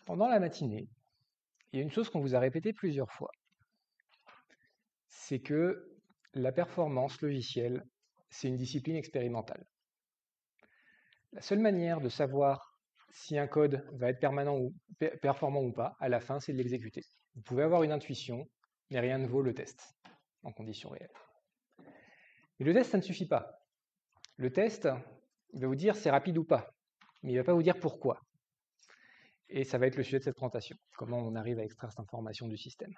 Pendant la matinée, il y a une chose qu'on vous a répétée plusieurs fois, c'est que la performance logicielle, c'est une discipline expérimentale. La seule manière de savoir si un code va être performant ou pas, à la fin, c'est de l'exécuter. Vous pouvez avoir une intuition, mais rien ne vaut le test en conditions réelles. Mais le test, ça ne suffit pas. Le test, il va vous dire c'est rapide ou pas, mais il ne va pas vous dire pourquoi. Et ça va être le sujet de cette présentation, comment on arrive à extraire cette information du système.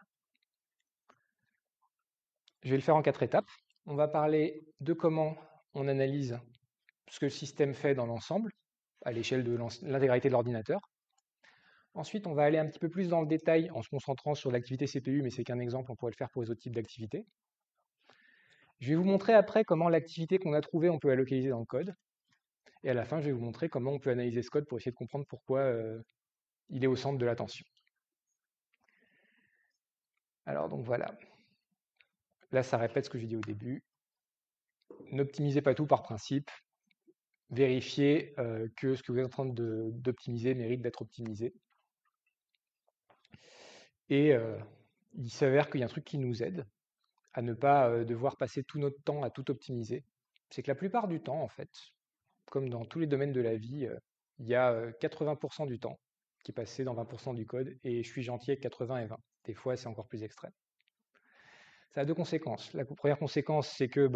Je vais le faire en 4 étapes. On va parler de comment on analyse ce que le système fait dans l'ensemble, à l'échelle de l'intégralité de l'ordinateur. Ensuite, on va aller un petit peu plus dans le détail en se concentrant sur l'activité CPU, mais c'est qu'un exemple, on pourrait le faire pour les autres types d'activités. Je vais vous montrer après comment l'activité qu'on a trouvée, on peut la localiser dans le code. Et à la fin, je vais vous montrer comment on peut analyser ce code pour essayer de comprendre pourquoi il est au centre de l'attention. Alors donc voilà. Là, ça répète ce que j'ai dit au début. N'optimisez pas tout par principe. Vérifiez que ce que vous êtes en train d'optimiser mérite d'être optimisé. Et il s'avère qu'il y a un truc qui nous aide à ne pas devoir passer tout notre temps à tout optimiser. C'est que la plupart du temps, en fait, comme dans tous les domaines de la vie, il y a 80% du temps qui est passé dans 20% du code, et je suis gentil avec 80 et 20. Des fois, c'est encore plus extrême. Ça a deux conséquences. La première conséquence, c'est que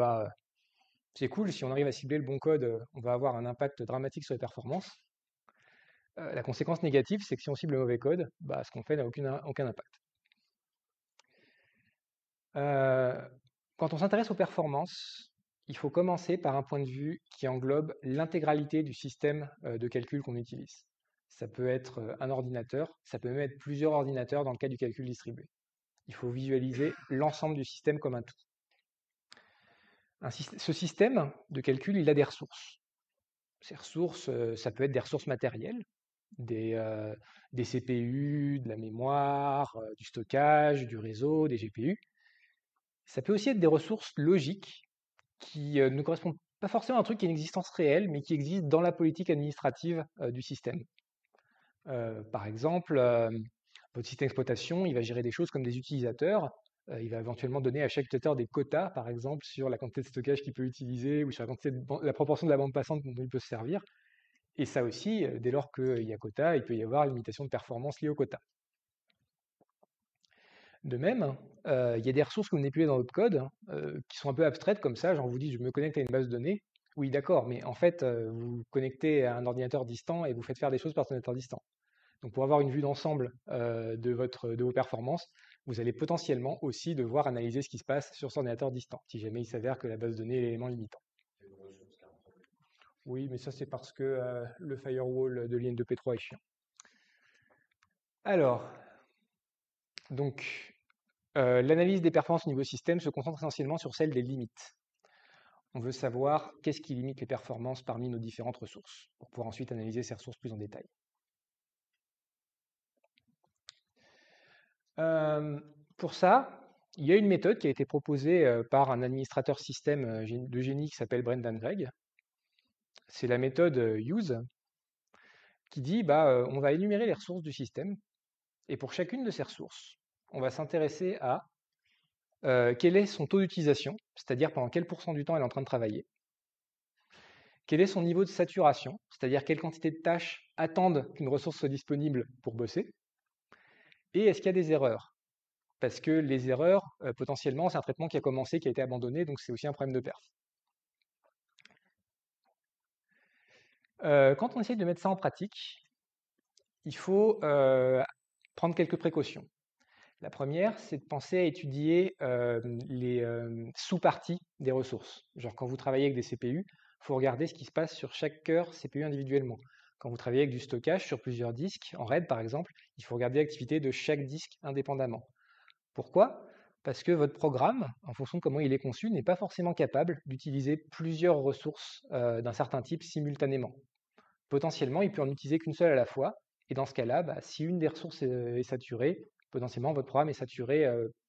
c'est cool, si on arrive à cibler le bon code, on va avoir un impact dramatique sur les performances. La conséquence négative, c'est que si on cible le mauvais code, ce qu'on fait n'a aucun impact. Quand on s'intéresse aux performances, il faut commencer par un point de vue qui englobe l'intégralité du système de calcul qu'on utilise. Ça peut être un ordinateur, ça peut même être plusieurs ordinateurs dans le cas du calcul distribué. Il faut visualiser l'ensemble du système comme un tout. Ce système de calcul, il a des ressources. Ces ressources, ça peut être des ressources matérielles, des CPU, de la mémoire, du stockage, du réseau, des GPU. Ça peut aussi être des ressources logiques qui ne correspondent pas forcément à un truc qui a une existence réelle, mais qui existe dans la politique administrative du système. Par exemple, votre système d'exploitation, il va gérer des choses comme des utilisateurs. Il va éventuellement donner à chaque utilisateur des quotas, par exemple, sur la quantité de stockage qu'il peut utiliser ou sur la proportion de la bande passante dont il peut se servir. Et ça aussi, dès lors qu'il y a quota, il peut y avoir une limitation de performance liée au quota. De même, il y a des ressources que vous manipulez dans votre code qui sont un peu abstraites comme ça, genre vous dites je me connecte à une base de données. Oui, d'accord, mais en fait, vous vous connectez à un ordinateur distant et vous faites faire des choses par cet ordinateur distant. Donc pour avoir une vue d'ensemble de vos performances, vous allez potentiellement aussi devoir analyser ce qui se passe sur cet ordinateur distant, si jamais il s'avère que la base de données est l'élément limitant. Oui, mais ça c'est parce que le firewall de l'IN2P3 est chiant. Alors, donc, l'analyse des performances au niveau système se concentre essentiellement sur celle des limites. On veut savoir qu'est-ce qui limite les performances parmi nos différentes ressources, pour pouvoir ensuite analyser ces ressources plus en détail. Pour ça, il y a une méthode qui a été proposée par un administrateur système de génie qui s'appelle Brendan Gregg. C'est la méthode use, qui dit on va énumérer les ressources du système, et pour chacune de ces ressources, on va s'intéresser à quel est son taux d'utilisation, c'est-à-dire pendant quel pourcent du temps elle est en train de travailler, quel est son niveau de saturation, c'est-à-dire quelle quantité de tâches attendent qu'une ressource soit disponible pour bosser, et est-ce qu'il y a des erreurs. Parce que les erreurs, potentiellement, c'est un traitement qui a commencé, qui a été abandonné, donc c'est aussi un problème de perf. Quand on essaye de mettre ça en pratique, il faut prendre quelques précautions. La première, c'est de penser à étudier les sous-parties des ressources. Genre quand vous travaillez avec des CPU, il faut regarder ce qui se passe sur chaque cœur CPU individuellement. Quand vous travaillez avec du stockage sur plusieurs disques, en RAID par exemple, il faut regarder l'activité de chaque disque indépendamment. Pourquoi? Parce que votre programme, en fonction de comment il est conçu, n'est pas forcément capable d'utiliser plusieurs ressources d'un certain type simultanément. Potentiellement, il peut en utiliser qu'une seule à la fois, et dans ce cas-là, si une des ressources est saturée, potentiellement votre programme est saturé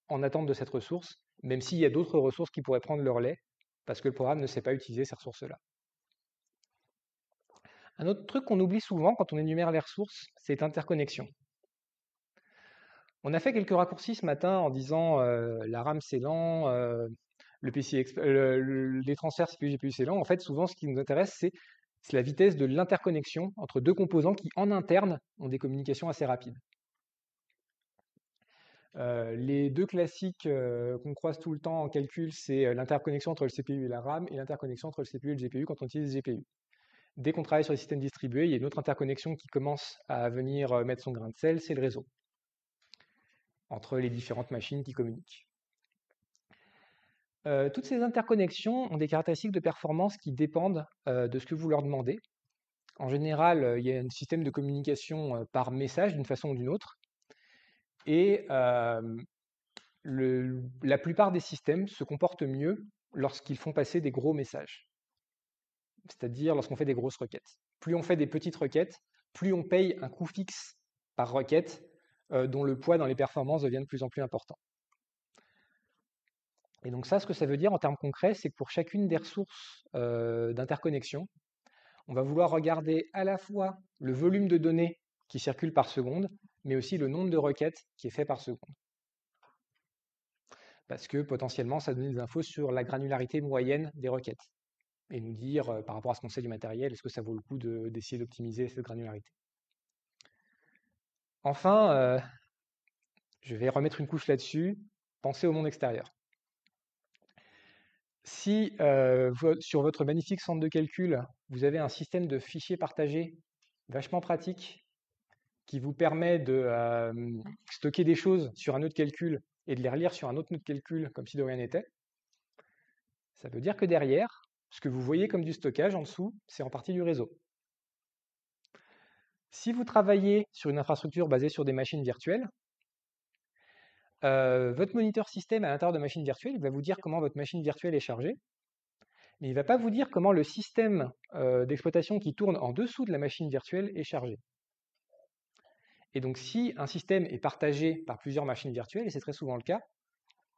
en attente de cette ressource, même s'il y a d'autres ressources qui pourraient prendre le relais, parce que le programme ne sait pas utiliser ces ressources-là. Un autre truc qu'on oublie souvent quand on énumère les ressources, c'est l'interconnexion. On a fait quelques raccourcis ce matin en disant la RAM c'est lent, les transferts CPU GPU c'est lent. En fait, souvent, ce qui nous intéresse, c'est la vitesse de l'interconnexion entre deux composants qui, en interne, ont des communications assez rapides. Les deux classiques qu'on croise tout le temps en calcul, c'est l'interconnexion entre le CPU et la RAM et l'interconnexion entre le CPU et le GPU quand on utilise le GPU. Dès qu'on travaille sur les systèmes distribués, il y a une autre interconnexion qui commence à venir mettre son grain de sel, c'est le réseau, entre les différentes machines qui communiquent. Toutes ces interconnexions ont des caractéristiques de performance qui dépendent de ce que vous leur demandez. En général, il y a un système de communication par message d'une façon ou d'une autre. Et la plupart des systèmes se comportent mieux lorsqu'ils font passer des gros messages, c'est-à-dire lorsqu'on fait des grosses requêtes. Plus on fait des petites requêtes, plus on paye un coût fixe par requête dont le poids dans les performances devient de plus en plus important. Et donc ça, ce que ça veut dire en termes concrets, c'est que pour chacune des ressources d'interconnexion, on va vouloir regarder à la fois le volume de données qui circulent par seconde, mais aussi le nombre de requêtes qui est fait par seconde. Parce que potentiellement, ça donne des infos sur la granularité moyenne des requêtes. Et nous dire, par rapport à ce qu'on sait du matériel, est-ce que ça vaut le coup d'essayer d'optimiser cette granularité. Enfin, je vais remettre une couche là-dessus, pensez au monde extérieur. Si sur votre magnifique centre de calcul, vous avez un système de fichiers partagés vachement pratique qui vous permet de stocker des choses sur un nœud de calcul et de les relire sur un autre nœud de calcul comme si de rien n'était, ça veut dire que derrière, ce que vous voyez comme du stockage en dessous, c'est en partie du réseau. Si vous travaillez sur une infrastructure basée sur des machines virtuelles, votre moniteur système à l'intérieur de machines virtuelles, il va vous dire comment votre machine virtuelle est chargée, mais il ne va pas vous dire comment le système d'exploitation qui tourne en dessous de la machine virtuelle est chargé. Et donc si un système est partagé par plusieurs machines virtuelles, et c'est très souvent le cas,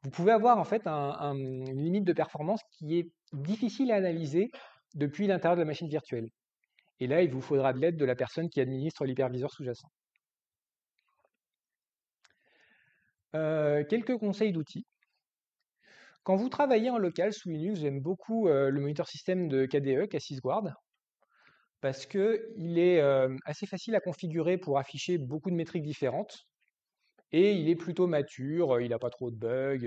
vous pouvez avoir en fait une limite de performance qui est difficile à analyser depuis l'intérieur de la machine virtuelle. Et là, il vous faudra de l'aide de la personne qui administre l'hyperviseur sous-jacent. Quelques conseils d'outils. Quand vous travaillez en local sous Linux, j'aime beaucoup le moniteur système de KDE, K6Guard, parce qu'il est assez facile à configurer pour afficher beaucoup de métriques différentes, et il est plutôt mature, il n'a pas trop de bugs,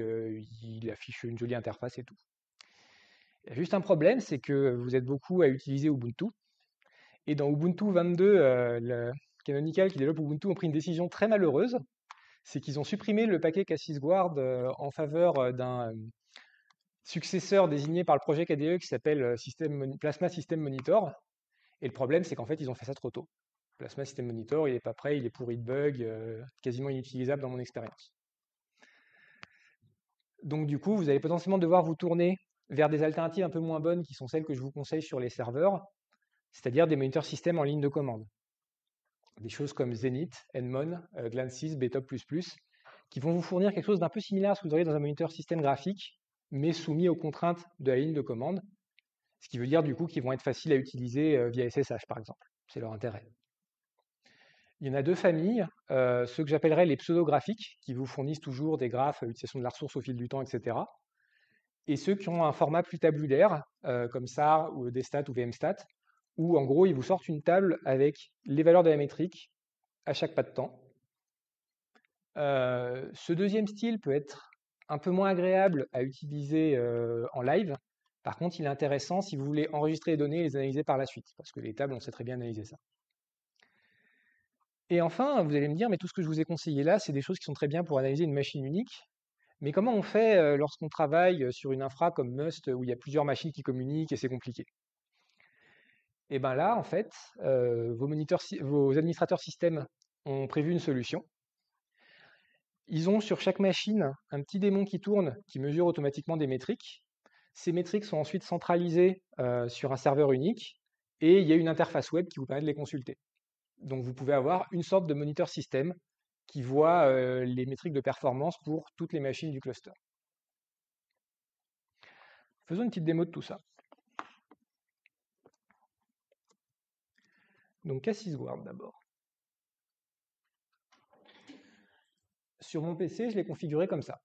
il affiche une jolie interface et tout. Il y a juste un problème, c'est que vous êtes beaucoup à utiliser Ubuntu, et dans Ubuntu 22, le Canonical qui développe Ubuntu ont pris une décision très malheureuse, c'est qu'ils ont supprimé le paquet K6Guard en faveur d'un successeur désigné par le projet KDE qui s'appelle Plasma System Monitor. Et le problème, c'est qu'en fait, ils ont fait ça trop tôt. Plasma System Monitor, il n'est pas prêt, il est pourri de bugs, quasiment inutilisable dans mon expérience. Donc du coup, vous allez potentiellement devoir vous tourner vers des alternatives un peu moins bonnes qui sont celles que je vous conseille sur les serveurs, c'est-à-dire des moniteurs système en ligne de commande. Des choses comme Zenith, Enmon, Glances, Betop++, qui vont vous fournir quelque chose d'un peu similaire à ce que vous auriez dans un moniteur système graphique, mais soumis aux contraintes de la ligne de commande, ce qui veut dire du coup qu'ils vont être faciles à utiliser via SSH par exemple. C'est leur intérêt. Il y en a deux familles, ceux que j'appellerais les pseudo-graphiques, qui vous fournissent toujours des graphes, utilisation de la ressource au fil du temps, etc. Et ceux qui ont un format plus tabulaire, comme SAR ou DStat ou VMstat, où en gros ils vous sortent une table avec les valeurs de la métrique à chaque pas de temps. Ce deuxième style peut être un peu moins agréable à utiliser en live. Par contre, il est intéressant si vous voulez enregistrer les données et les analyser par la suite, parce que les tables, on sait très bien analyser ça. Et enfin, vous allez me dire, mais tout ce que je vous ai conseillé là, c'est des choses qui sont très bien pour analyser une machine unique. Mais comment on fait lorsqu'on travaille sur une infra comme Must, où il y a plusieurs machines qui communiquent et c'est compliqué? Et bien là, en fait, vos administrateurs système ont prévu une solution. Ils ont sur chaque machine un petit démon qui tourne, qui mesure automatiquement des métriques. Ces métriques sont ensuite centralisées sur un serveur unique et il y a une interface web qui vous permet de les consulter. Donc vous pouvez avoir une sorte de moniteur système qui voit les métriques de performance pour toutes les machines du cluster. Faisons une petite démo de tout ça. Donc K6Guard d'abord. sur mon PC, je l'ai configuré comme ça.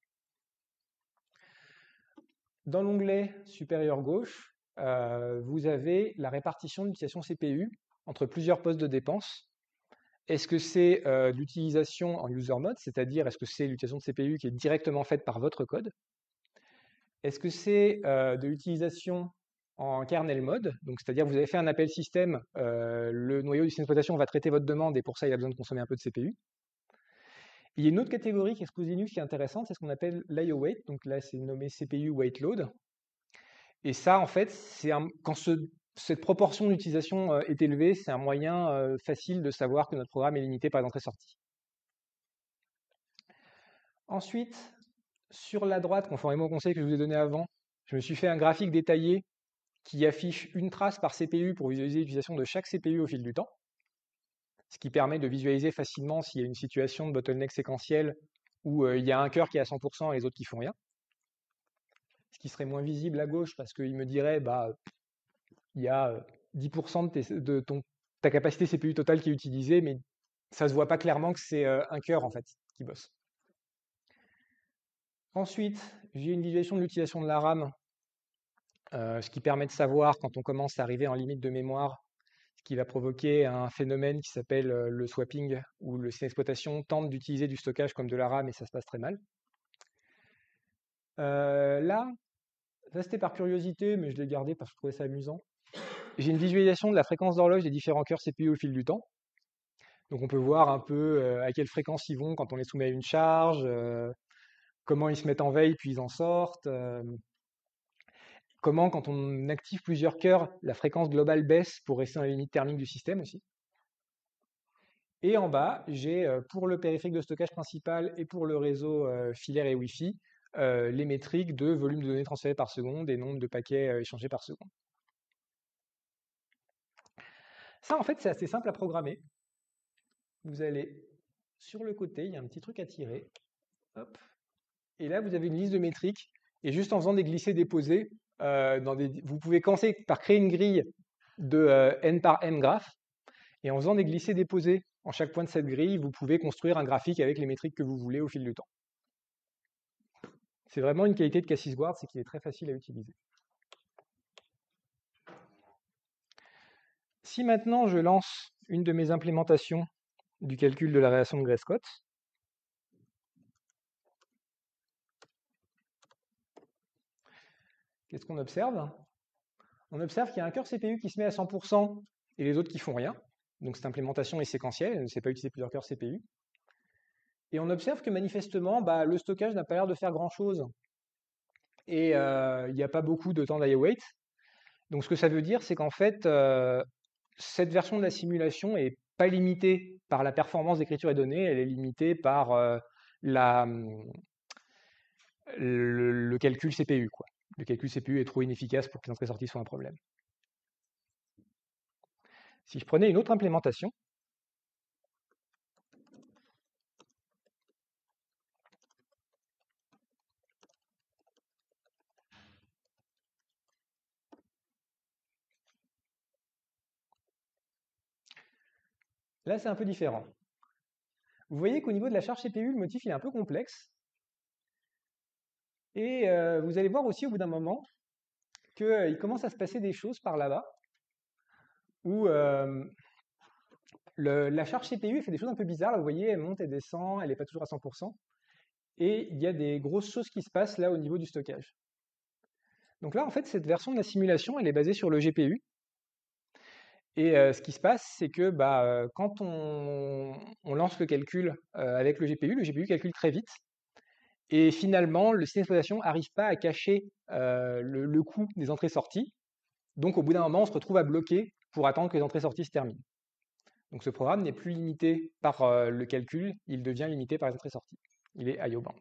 Dans l'onglet supérieur gauche, vous avez la répartition de l'utilisation CPU entre plusieurs postes de dépenses. Est-ce que c'est de l'utilisation en user mode, c'est-à-dire est-ce que c'est l'utilisation de CPU qui est directement faite par votre code? Est-ce que c'est de l'utilisation en kernel mode, donc c'est-à-dire vous avez fait un appel système, le noyau du système d'exploitation va traiter votre demande et pour ça il a besoin de consommer un peu de CPU. Il y a une autre catégorie qui est sous Linux qui est intéressante, c'est ce qu'on appelle l'IO weight, donc là c'est nommé CPU weight load. Et ça en fait, quand cette proportion d'utilisation est élevée, c'est un moyen facile de savoir que notre programme est limité par les entrées-sorties. Ensuite, sur la droite, conformément au conseil que je vous ai donné avant, je me suis fait un graphique détaillé qui affiche une trace par CPU pour visualiser l'utilisation de chaque CPU au fil du temps, ce qui permet de visualiser facilement s'il y a une situation de bottleneck séquentiel où il y a un cœur qui est à 100% et les autres qui font rien. Ce qui serait moins visible à gauche parce qu'il me dirait bah il y a 10% de ta capacité CPU totale qui est utilisée, mais ça se voit pas clairement que c'est un cœur en fait qui bosse. Ensuite, j'ai une visualisation de l'utilisation de la RAM, ce qui permet de savoir quand on commence à arriver en limite de mémoire, ce qui va provoquer un phénomène qui s'appelle le swapping, où le système d'exploitation tente d'utiliser du stockage comme de la RAM et ça se passe très mal. Là, ça c'était par curiosité, mais je l'ai gardé parce que je trouvais ça amusant. J'ai une visualisation de la fréquence d'horloge des différents cœurs CPU au fil du temps. Donc on peut voir un peu à quelle fréquence ils vont quand on les soumet à une charge, comment ils se mettent en veille puis ils en sortent, comment quand on active plusieurs cœurs, la fréquence globale baisse pour rester dans la limite thermique du système aussi. Et en bas, j'ai pour le périphérique de stockage principal et pour le réseau filaire et Wi-Fi, les métriques de volume de données transférées par seconde et nombre de paquets échangés par seconde. Ça, en fait, c'est assez simple à programmer. Vous allez sur le côté, il y a un petit truc à tirer. Hop. Et là, vous avez une liste de métriques. Et juste en faisant des glissés-déposés, vous pouvez commencer par créer une grille de n par n graphes. Et en faisant des glissés-déposés en chaque point de cette grille, vous pouvez construire un graphique avec les métriques que vous voulez au fil du temps. C'est vraiment une qualité de Cassis Guard, c'est qu'il est très facile à utiliser. Si maintenant je lance une de mes implémentations du calcul de la relation de Gray-Scott, qu'est-ce qu'on observe? On observe qu'il y a un cœur CPU qui se met à 100% et les autres qui font rien. Donc cette implémentation est séquentielle, elle ne sait pas utiliser plusieurs cœurs CPU. Et on observe que manifestement, le stockage n'a pas l'air de faire grand-chose. Et il n'y a pas beaucoup de temps d'IO wait. Donc ce que ça veut dire, c'est qu'en fait, cette version de la simulation n'est pas limitée par la performance d'écriture et données, elle est limitée par le calcul CPU, quoi. Le calcul CPU est trop inefficace pour que l'entrée-sortie soit un problème. Si je prenais une autre implémentation, là c'est un peu différent. Vous voyez qu'au niveau de la charge CPU, le motif il est un peu complexe. Et vous allez voir aussi au bout d'un moment qu'il commence à se passer des choses par là-bas, où la charge CPU fait des choses un peu bizarres. Là, vous voyez, elle monte, elle descend, elle n'est pas toujours à 100%. Et il y a des grosses choses qui se passent là au niveau du stockage. Donc là, en fait, cette version de la simulation, elle est basée sur le GPU. Et ce qui se passe, c'est que quand on lance le calcul avec le GPU calcule très vite. Et finalement, le système d'exploitation n'arrive pas à cacher le coût des entrées-sorties. Donc au bout d'un moment, on se retrouve à bloquer pour attendre que les entrées-sorties se terminent. Donc ce programme n'est plus limité par le calcul, il devient limité par les entrées-sorties. Il est IO bound.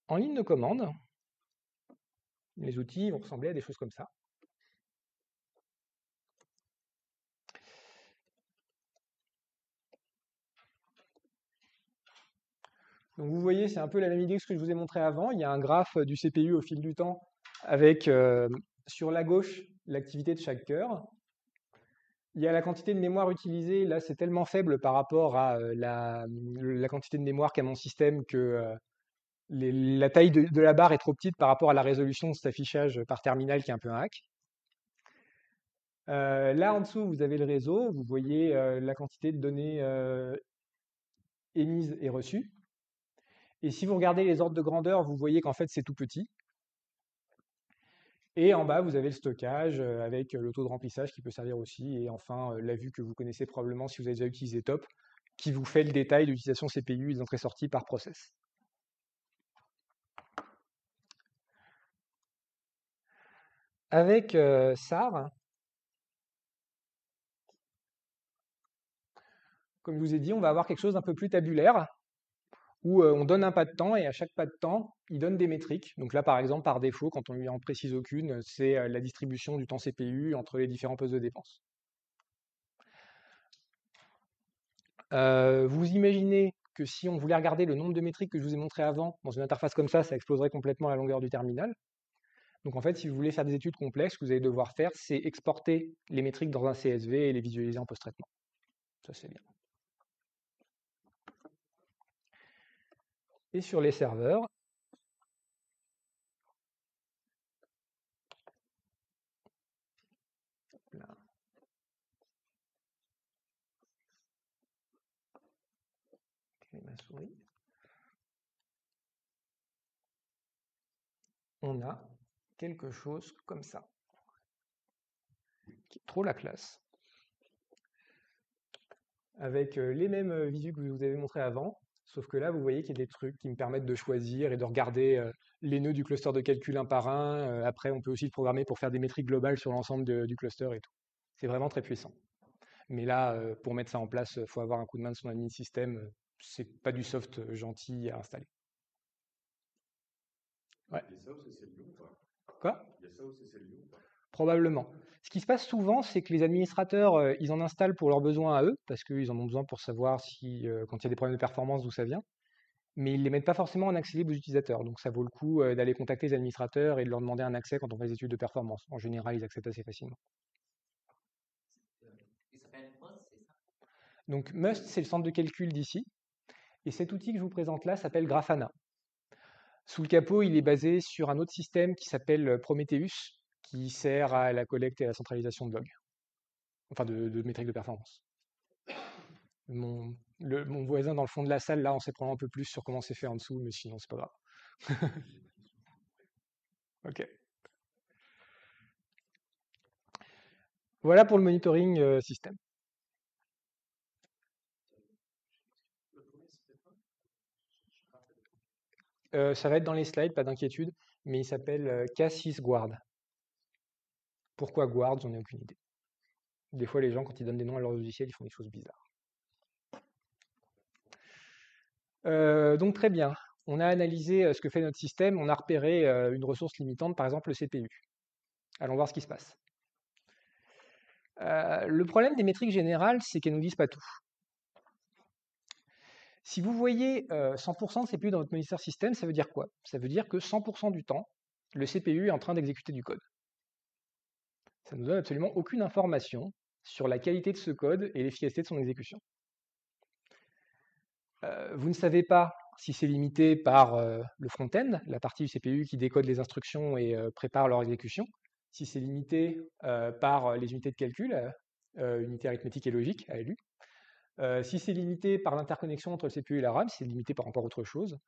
En ligne de commande, les outils vont ressembler à des choses comme ça. Donc vous voyez, c'est un peu la même idée que ce que je vous ai montré avant. Il y a un graphe du CPU au fil du temps avec sur la gauche l'activité de chaque cœur. Il y a la quantité de mémoire utilisée, là c'est tellement faible par rapport à la quantité de mémoire qu'a mon système que la taille de la barre est trop petite par rapport à la résolution de cet affichage par terminal qui est un peu un hack. Là en dessous, vous avez le réseau, vous voyez la quantité de données émises et reçues. Et si vous regardez les ordres de grandeur, vous voyez qu'en fait c'est tout petit. Et en bas, vous avez le stockage avec le taux de remplissage qui peut servir aussi. Et enfin, la vue que vous connaissez probablement si vous avez déjà utilisé Top, qui vous fait le détail de l'utilisation CPU et des entrées-sorties par process. Avec SAR, comme je vous ai dit, on va avoir quelque chose d'un peu plus tabulaire, où on donne un pas de temps, et à chaque pas de temps, il donne des métriques. Donc là, par exemple, par défaut, quand on lui en précise aucune, c'est la distribution du temps CPU entre les différents postes de dépense. Vous imaginez que si on voulait regarder le nombre de métriques que je vous ai montré avant, dans une interface comme ça exploserait complètement la longueur du terminal. Donc en fait, si vous voulez faire des études complexes, ce que vous allez devoir faire, c'est exporter les métriques dans un CSV et les visualiser en post-traitement. Ça, c'est bien. Et sur les serveurs, là, ma souris, on a quelque chose comme ça, qui est trop la classe, avec les mêmes visus que je vous avais montré avant, sauf que là, vous voyez qu'il y a des trucs qui me permettent de choisir et de regarder les nœuds du cluster de calcul un par un. Après, on peut aussi le programmer pour faire des métriques globales sur l'ensemble du cluster et tout. C'est vraiment très puissant. Mais là, pour mettre ça en place, il faut avoir un coup de main de son admin système. C'est pas du soft gentil à installer. Ouais. Il y a ça au CCLU ou pas? Quoi? Il y a ça au CCLU ou pas? Probablement. Ce qui se passe souvent, c'est que les administrateurs, ils en installent pour leurs besoins à eux, parce qu'ils en ont besoin pour savoir si, quand il y a des problèmes de performance, d'où ça vient. Mais ils ne les mettent pas forcément en accès libre aux utilisateurs. Donc ça vaut le coup d'aller contacter les administrateurs et de leur demander un accès quand on fait des études de performance. En général, ils acceptent assez facilement. Il s'appelle Must, c'est ça? Donc Must, c'est le centre de calcul d'ici. Et cet outil que je vous présente là s'appelle Grafana. Sous le capot, il est basé sur un autre système qui s'appelle Prometheus, qui sert à la collecte et à la centralisation de logs, enfin de métriques de performance. Mon voisin dans le fond de la salle, là, on sait probablement un peu plus sur comment c'est fait en dessous, mais sinon, c'est pas grave. Ok. Voilà pour le monitoring système. Ça va être dans les slides, pas d'inquiétude, mais il s'appelle K6 Guard. Pourquoi Guard? J'en ai aucune idée. Des fois, les gens, quand ils donnent des noms à leurs logiciels, ils font des choses bizarres. Donc très bien. On a analysé ce que fait notre système, on a repéré une ressource limitante, par exemple le CPU. Allons voir ce qui se passe. Le problème des métriques générales, c'est qu'elles ne nous disent pas tout. Si vous voyez 100% de CPU dans votre moniteur système, ça veut dire quoi? Ça veut dire que 100% du temps, le CPU est en train d'exécuter du code. Ça ne nous donne absolument aucune information sur la qualité de ce code et l'efficacité de son exécution. Vous ne savez pas si c'est limité par le front-end, la partie du CPU qui décode les instructions et prépare leur exécution, si c'est limité par les unités de calcul, unités arithmétiques et logiques, ALU, si c'est limité par l'interconnexion entre le CPU et la RAM, si c'est limité par encore autre chose.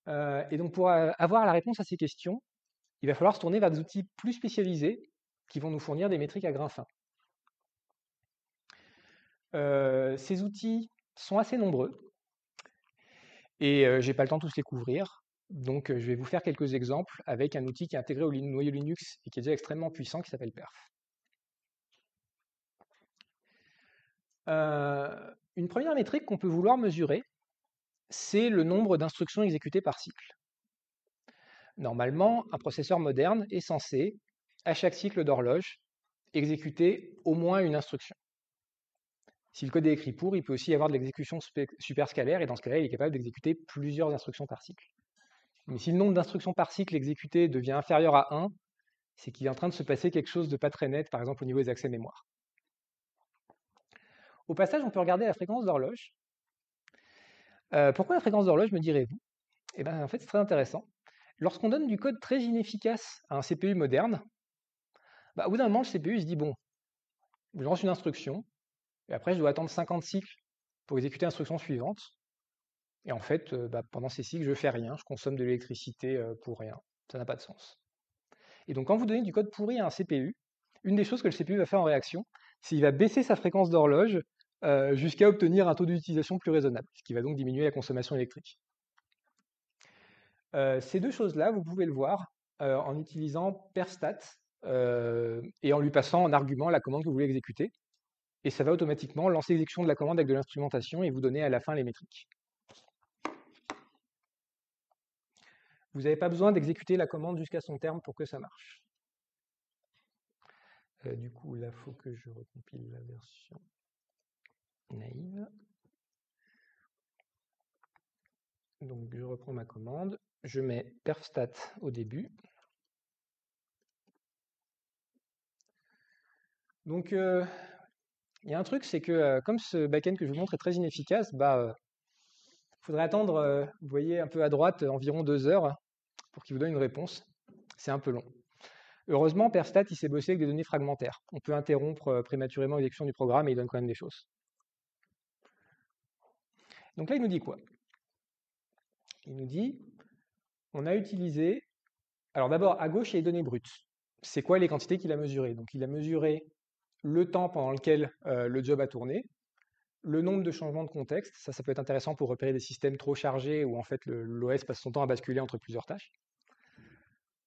Et donc pour avoir la réponse à ces questions, il va falloir se tourner vers des outils plus spécialisés qui vont nous fournir des métriques à grains fins. Ces outils sont assez nombreux et je n'ai pas le temps de tous les couvrir. Donc je vais vous faire quelques exemples avec un outil qui est intégré au noyau Linux et qui est déjà extrêmement puissant qui s'appelle perf. Une première métrique qu'on peut vouloir mesurer, c'est le nombre d'instructions exécutées par cycle. Normalement, un processeur moderne est censé, à chaque cycle d'horloge, exécuter au moins une instruction. Si le code est écrit pour, il peut aussi y avoir de l'exécution superscalaire, et dans ce cas-là, il est capable d'exécuter plusieurs instructions par cycle. Mais si le nombre d'instructions par cycle exécutées devient inférieur à 1, c'est qu'il est en train de se passer quelque chose de pas très net, par exemple au niveau des accès mémoire. Au passage, on peut regarder la fréquence d'horloge. Pourquoi la fréquence d'horloge, me direz-vous? Eh bien, en fait, c'est très intéressant. Lorsqu'on donne du code très inefficace à un CPU moderne, au bout d'un moment, le CPU il se dit, bon, je lance une instruction, et après, je dois attendre 50 cycles pour exécuter l'instruction suivante. Et en fait, pendant ces cycles, je fais rien, je consomme de l'électricité pour rien. Ça n'a pas de sens. Et donc, quand vous donnez du code pourri à un CPU, une des choses que le CPU va faire en réaction, c'est qu'il va baisser sa fréquence d'horloge jusqu'à obtenir un taux d'utilisation plus raisonnable, ce qui va donc diminuer la consommation électrique. Ces deux choses-là, vous pouvez le voir en utilisant perstat et en lui passant en argument la commande que vous voulez exécuter. Et ça va automatiquement lancer l'exécution de la commande avec de l'instrumentation et vous donner à la fin les métriques. Vous n'avez pas besoin d'exécuter la commande jusqu'à son terme pour que ça marche. Du coup, là, il faut que je recompile la version naïve. Donc, je reprends ma commande. Je mets perfstat au début. Donc, il y a un truc, c'est que comme ce backend que je vous montre est très inefficace, il faudrait attendre, vous voyez un peu à droite, environ 2 heures pour qu'il vous donne une réponse. C'est un peu long. Heureusement, perstat, il s'est bossé avec des données fragmentaires. On peut interrompre prématurément l'exécution du programme et il donne quand même des choses. Donc là, il nous dit quoi? Il nous dit, on a utilisé... Alors d'abord, à gauche, il y a les données brutes. C'est quoi les quantités qu'il a mesurées? Donc il a mesuré le temps pendant lequel le job a tourné, le nombre de changements de contexte, ça peut être intéressant pour repérer des systèmes trop chargés où en fait l'OS passe son temps à basculer entre plusieurs tâches.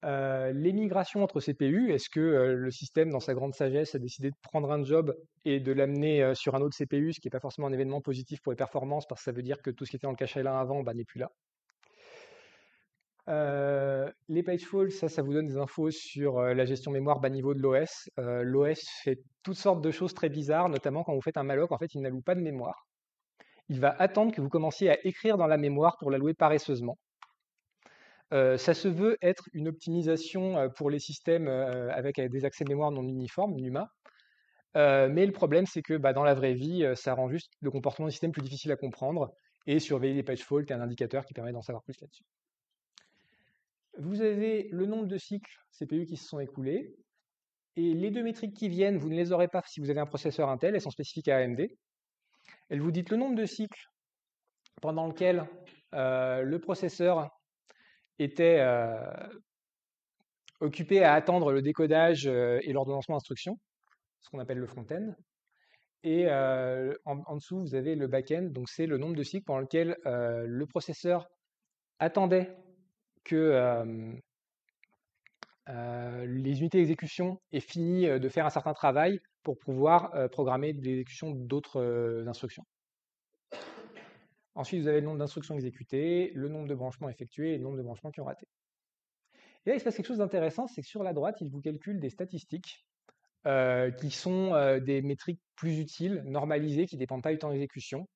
Les migrations entre CPU, est-ce que le système, dans sa grande sagesse, a décidé de prendre un job et de l'amener sur un autre CPU, ce qui n'est pas forcément un événement positif pour les performances, parce que ça veut dire que tout ce qui était dans le cache L1 avant n'est plus là. Les pagefalls, ça vous donne des infos sur la gestion mémoire bas niveau de l'OS. L'OS fait toutes sortes de choses très bizarres, notamment quand vous faites un malloc, en fait, il n'alloue pas de mémoire. Il va attendre que vous commenciez à écrire dans la mémoire pour l'allouer paresseusement. Ça se veut être une optimisation pour les systèmes avec des accès mémoire non uniformes, NUMA. Mais le problème, c'est que dans la vraie vie, ça rend juste le comportement du système plus difficile à comprendre. Et surveiller les pagefalls est un indicateur qui permet d'en savoir plus là-dessus. Vous avez le nombre de cycles CPU qui se sont écoulés. Et les deux métriques qui viennent, vous ne les aurez pas si vous avez un processeur Intel, elles sont spécifiques à AMD. Elles vous disent le nombre de cycles pendant lequel le processeur était occupé à attendre le décodage et l'ordonnancement d'instructions, ce qu'on appelle le front-end. Et en dessous, vous avez le back-end, donc c'est le nombre de cycles pendant lequel le processeur attendait que les unités d'exécution aient fini de faire un certain travail pour pouvoir programmer l'exécution d'autres instructions. Ensuite, vous avez le nombre d'instructions exécutées, le nombre de branchements effectués et le nombre de branchements qui ont raté. Et là, il se passe quelque chose d'intéressant, c'est que sur la droite, il vous calcule des statistiques qui sont des métriques plus utiles, normalisées, qui ne dépendent pas du temps d'exécution.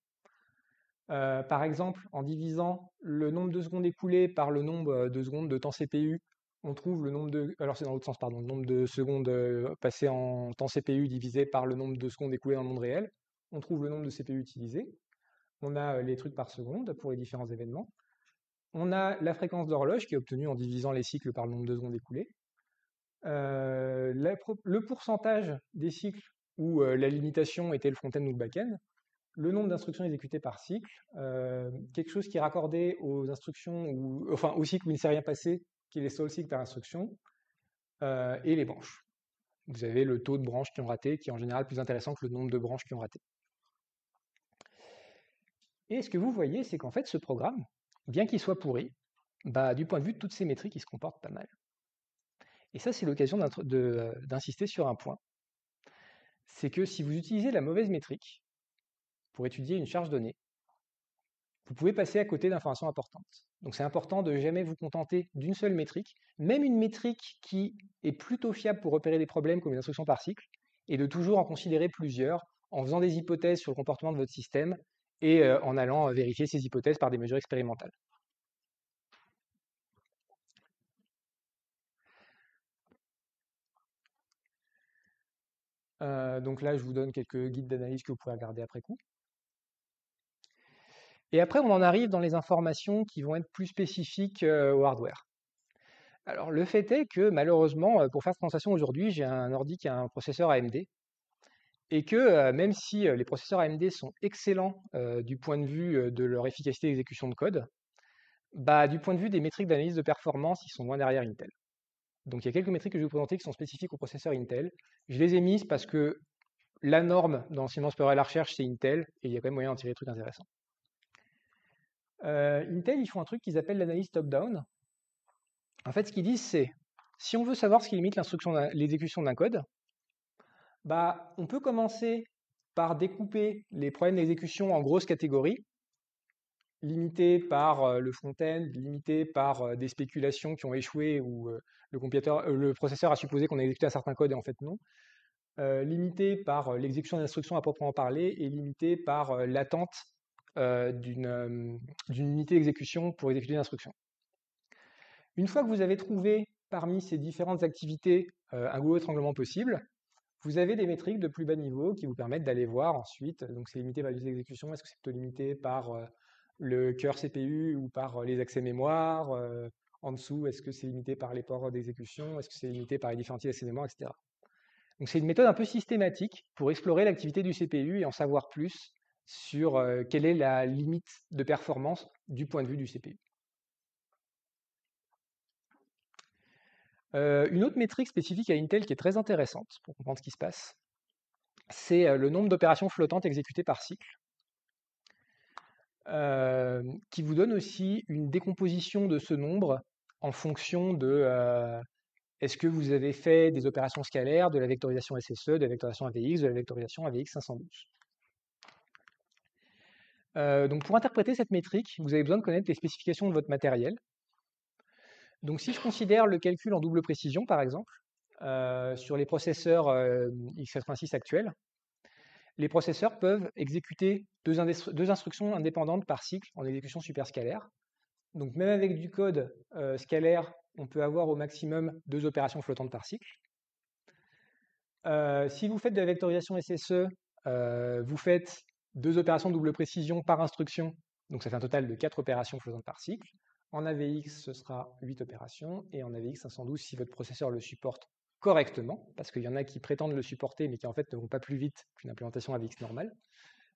Par exemple, en divisant le nombre de secondes écoulées par le nombre de secondes de temps CPU, on trouve le nombre de... Alors c'est dans l'autre sens, pardon, le nombre de secondes passées en temps CPU divisé par le nombre de secondes écoulées dans le monde réel. On trouve le nombre de CPU utilisés. On a les trucs par seconde pour les différents événements. On a la fréquence d'horloge qui est obtenue en divisant les cycles par le nombre de secondes écoulées. Le pourcentage des cycles où la limitation était le front-end ou le back-end, le nombre d'instructions exécutées par cycle, quelque chose qui est raccordé aux instructions, enfin au cycle où il ne s'est rien passé, qui est les seuls cycles par instruction, et les branches. Vous avez le taux de branches qui ont raté, qui est en général plus intéressant que le nombre de branches qui ont raté. Et ce que vous voyez, c'est qu'en fait, ce programme, bien qu'il soit pourri, du point de vue de toutes ces métriques, il se comporte pas mal. Et ça, c'est l'occasion d'insister sur un point. C'est que si vous utilisez la mauvaise métrique pour étudier une charge donnée, vous pouvez passer à côté d'informations importantes. Donc c'est important de ne jamais vous contenter d'une seule métrique, même une métrique qui est plutôt fiable pour repérer des problèmes comme une instruction par cycle, et de toujours en considérer plusieurs en faisant des hypothèses sur le comportement de votre système et en allant vérifier ces hypothèses par des mesures expérimentales. Donc là, je vous donne quelques guides d'analyse que vous pourrez regarder après coup. Et après, on en arrive dans les informations qui vont être plus spécifiques au hardware. Alors, le fait est que malheureusement, pour faire cette présentation aujourd'hui, j'ai un ordi qui a un processeur AMD. Et que même si les processeurs AMD sont excellents du point de vue de leur efficacité d'exécution de code, bah, du point de vue des métriques d'analyse de performance, ils sont loin derrière Intel. Donc il y a quelques métriques que je vais vous présenter qui sont spécifiques aux processeurs Intel. Je les ai mises parce que la norme dans l'enseignement supérieur à la recherche, c'est Intel, et il y a quand même moyen d'en tirer des trucs intéressants. Intel, ils font un truc qu'ils appellent l'analyse top-down. En fait, ce qu'ils disent, c'est si on veut savoir ce qui limite l'exécution d'un code, bah, on peut commencer par découper les problèmes d'exécution en grosses catégories, limitées par le front-end, limitées par des spéculations qui ont échoué où le processeur a supposé qu'on a exécuté un certain code et en fait non, limitées par l'exécution d'instructions à proprement parler et limitées par l'attente d'une unité d'exécution pour exécuter une instruction. Une fois que vous avez trouvé parmi ces différentes activités un goulot d'étranglement possible, vous avez des métriques de plus bas niveau qui vous permettent d'aller voir ensuite, donc c'est limité par l'unité d'exécution, est-ce que c'est plutôt limité par le cœur CPU ou par les accès mémoire, en dessous, est-ce que c'est limité par les ports d'exécution, est-ce que c'est limité par les différents types d'accès mémoire, etc. Donc c'est une méthode un peu systématique pour explorer l'activité du CPU et en savoir plus sur quelle est la limite de performance du point de vue du CPU. Une autre métrique spécifique à Intel qui est très intéressante pour comprendre ce qui se passe, c'est le nombre d'opérations flottantes exécutées par cycle, qui vous donne aussi une décomposition de ce nombre en fonction de est-ce que vous avez fait des opérations scalaires, de la vectorisation SSE, de la vectorisation AVX, de la vectorisation AVX 512. Donc pour interpréter cette métrique, vous avez besoin de connaître les spécifications de votre matériel. Donc si je considère le calcul en double précision, par exemple, sur les processeurs x86 actuels, les processeurs peuvent exécuter deux instructions indépendantes par cycle en exécution superscalaire. Donc même avec du code scalaire, on peut avoir au maximum 2 opérations flottantes par cycle. Si vous faites de la vectorisation SSE, vous faites 2 opérations de double précision par instruction, donc ça fait un total de 4 opérations flottantes par cycle. En AVX, ce sera 8 opérations, et en AVX 512, si votre processeur le supporte correctement, parce qu'il y en a qui prétendent le supporter, mais qui en fait ne vont pas plus vite qu'une implémentation AVX normale,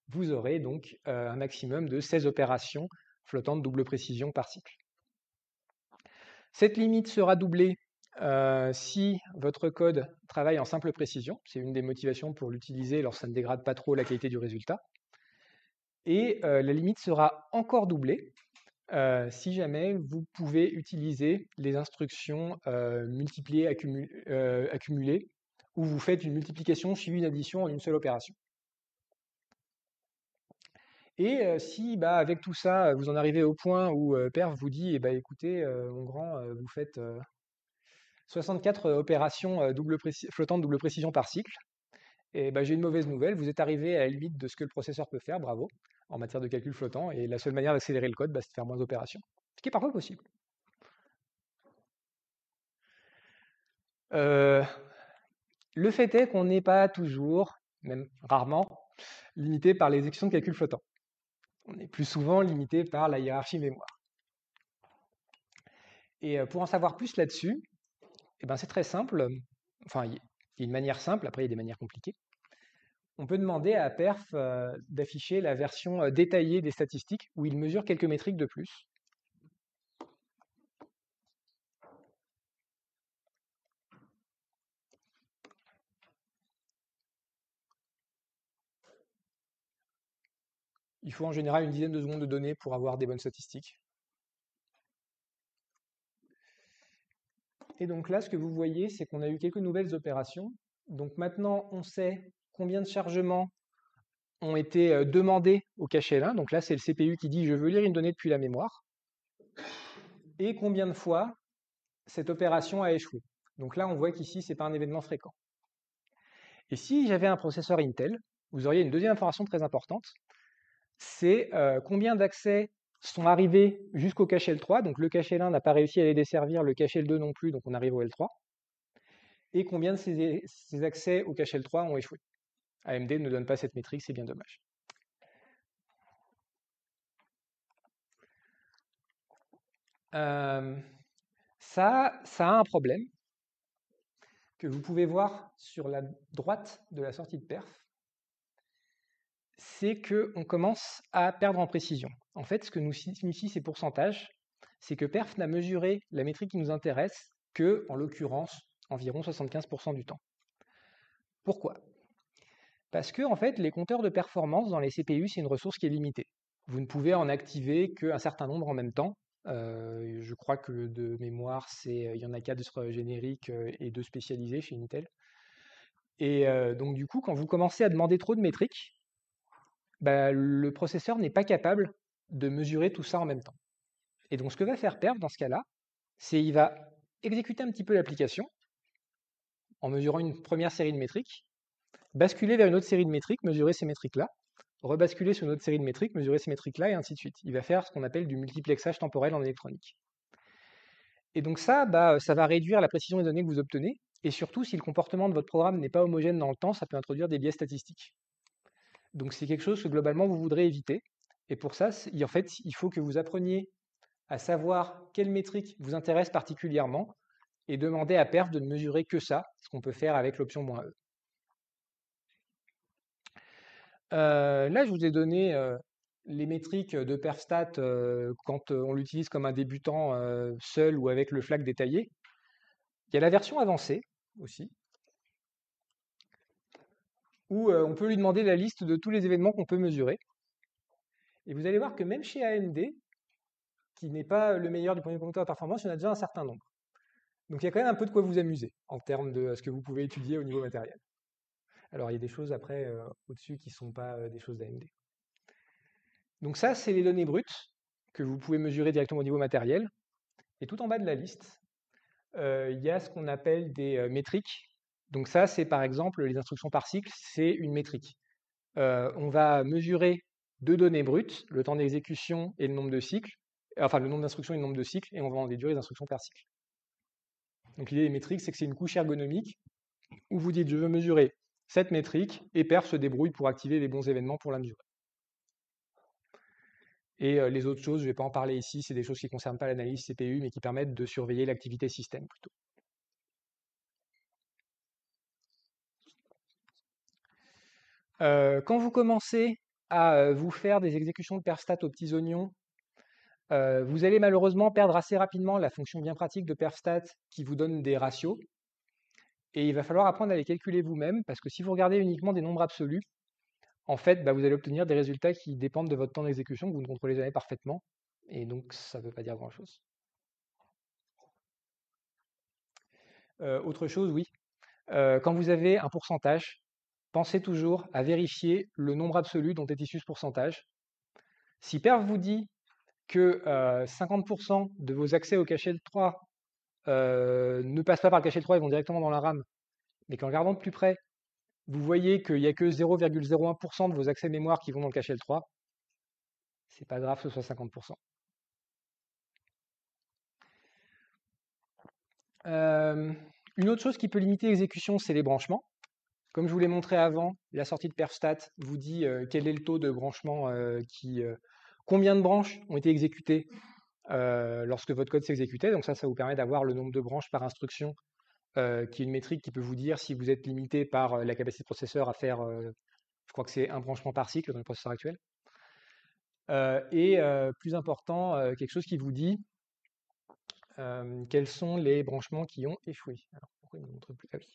vous aurez donc un maximum de 16 opérations flottantes double précision par cycle. Cette limite sera doublée si votre code travaille en simple précision. C'est une des motivations pour l'utiliser lorsque ça ne dégrade pas trop la qualité du résultat. Et la limite sera encore doublée si jamais vous pouvez utiliser les instructions multiplier, accumuler, où vous faites une multiplication suivie d'une addition en une seule opération. Et si avec tout ça, vous en arrivez au point où Perf vous dit, écoutez, mon grand, vous faites 64 opérations flottantes double précision par cycle, et j'ai une mauvaise nouvelle, vous êtes arrivé à la limite de ce que le processeur peut faire, bravo, en matière de calcul flottant, et la seule manière d'accélérer le code, c'est de faire moins d'opérations, ce qui est parfois possible. Le fait est qu'on n'est pas toujours, même rarement, limité par l'exécution de calcul flottant. On est plus souvent limité par la hiérarchie mémoire. Et pour en savoir plus là-dessus, c'est très simple. Enfin, il y a une manière simple, après il y a des manières compliquées. On peut demander à Perf d'afficher la version détaillée des statistiques où il mesure quelques métriques de plus. Il faut en général une dizaine de secondes de données pour avoir des bonnes statistiques. Et donc là, ce que vous voyez, c'est qu'on a eu quelques nouvelles opérations. Donc maintenant, on sait combien de chargements ont été demandés au cache L1. Donc là, c'est le CPU qui dit « je veux lire une donnée depuis la mémoire ». Et combien de fois cette opération a échoué. Donc là, on voit qu'ici, ce n'est pas un événement fréquent. Et si j'avais un processeur Intel, vous auriez une deuxième information très importante, c'est combien d'accès sont arrivés jusqu'au cache L3. Donc le cache L1 n'a pas réussi à les desservir, le cache L2 non plus, donc on arrive au L3. et combien de ces accès au cache L3 ont échoué. AMD ne donne pas cette métrique, c'est bien dommage. Ça a un problème que vous pouvez voir sur la droite de la sortie de perf, c'est qu'on commence à perdre en précision. En fait, ce que nous signifient ces pourcentages, c'est que perf n'a mesuré la métrique qui nous intéresse que, en l'occurrence, environ 75% du temps. Pourquoi? Parce que, en fait, les compteurs de performance dans les CPU, c'est une ressource qui est limitée. Vous ne pouvez en activer qu'un certain nombre en même temps. Je crois que de mémoire, il y en a 4 génériques et 2 spécialisés chez Intel. Et donc du coup, quand vous commencez à demander trop de métriques, bah, le processeur n'est pas capable de mesurer tout ça en même temps. Et donc ce que va faire perf dans ce cas-là, c'est il va exécuter un petit peu l'application en mesurant une première série de métriques, basculer vers une autre série de métriques, mesurer ces métriques-là, rebasculer sur une autre série de métriques, mesurer ces métriques-là, et ainsi de suite. Il va faire ce qu'on appelle du multiplexage temporel en électronique. Et donc ça, ça va réduire la précision des données que vous obtenez, et surtout, si le comportement de votre programme n'est pas homogène dans le temps, ça peut introduire des biais statistiques. Donc c'est quelque chose que globalement vous voudrez éviter. Et pour ça, en fait, il faut que vous appreniez à savoir quelle métrique vous intéresse particulièrement et demander à perf de ne mesurer que ça, ce qu'on peut faire avec l'option "-e". Là, je vous ai donné les métriques de perfstat quand on l'utilise comme un débutant seul ou avec le flag détaillé. Il y a la version avancée aussi, où on peut lui demander la liste de tous les événements qu'on peut mesurer. Et vous allez voir que même chez AMD, qui n'est pas le meilleur du point de vue compteur de performance, il y en a déjà un certain nombre. Donc il y a quand même un peu de quoi vous amuser en termes de ce que vous pouvez étudier au niveau matériel. Alors il y a des choses après au-dessus qui ne sont pas des choses d'AMD. Donc ça, c'est les données brutes que vous pouvez mesurer directement au niveau matériel. Et tout en bas de la liste, il y a ce qu'on appelle des métriques. Donc ça, c'est par exemple les instructions par cycle, c'est une métrique. On va mesurer 2 données brutes, le temps d'exécution et le nombre de cycles, enfin le nombre d'instructions et le nombre de cycles, et on va en déduire les instructions par cycle. Donc l'idée des métriques, c'est que c'est une couche ergonomique où vous dites je veux mesurer cette métrique, et perf se débrouille pour activer les bons événements pour la mesurer. Et les autres choses, je ne vais pas en parler ici, c'est des choses qui ne concernent pas l'analyse CPU, mais qui permettent de surveiller l'activité système plutôt. Quand vous commencez à vous faire des exécutions de perfstat aux petits oignons, vous allez malheureusement perdre assez rapidement la fonction bien pratique de perfstat qui vous donne des ratios. Et il va falloir apprendre à les calculer vous-même, parce que si vous regardez uniquement des nombres absolus, en fait, vous allez obtenir des résultats qui dépendent de votre temps d'exécution, que vous ne contrôlez jamais parfaitement. Et donc, ça ne veut pas dire grand-chose. Autre chose, oui. Quand vous avez un pourcentage, pensez toujours à vérifier le nombre absolu dont est issu ce pourcentage. Si perf vous dit que 50% de vos accès au cache L3 ne passent pas par le cache L3, ils vont directement dans la RAM, mais qu'en regardant de plus près, vous voyez qu'il n'y a que 0,01% de vos accès mémoire qui vont dans le cache L3, c'est pas grave que ce soit 50%. Une autre chose qui peut limiter l'exécution, c'est les branchements. Comme je vous l'ai montré avant, la sortie de perfstat vous dit quel est le taux de branchement combien de branches ont été exécutées lorsque votre code s'exécutait. Donc ça vous permet d'avoir le nombre de branches par instruction, qui est une métrique qui peut vous dire si vous êtes limité par la capacité de processeur à faire, je crois que c'est un branchement par cycle dans le processeur actuel. Et plus important, quelque chose qui vous dit quels sont les branchements qui ont échoué. Alors pourquoi il ne me montre plus? Ah oui.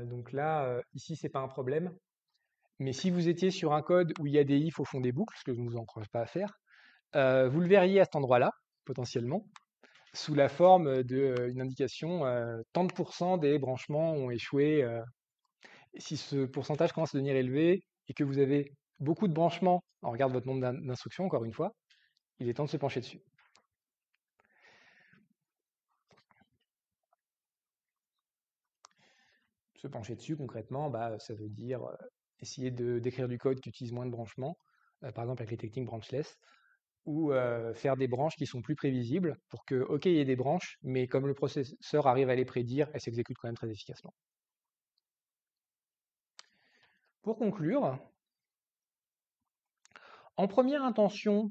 Donc là, ici, c'est pas un problème. Mais si vous étiez sur un code où il y a des if au fond des boucles, ce que je ne vous encourage pas à faire, vous le verriez à cet endroit-là, potentiellement, sous la forme d'une indication tant de pourcents des branchements ont échoué. Et si ce pourcentage commence à devenir élevé et que vous avez beaucoup de branchements, on regarde votre nombre d'instructions encore une fois, il est temps de se pencher dessus. Se pencher dessus, concrètement, ça veut dire essayer d'écrire du code qui utilise moins de branchements, par exemple avec les techniques branchless, ou faire des branches qui sont plus prévisibles pour que, OK, il y ait des branches, mais comme le processeur arrive à les prédire, elles s'exécutent quand même très efficacement. Pour conclure, en première intention,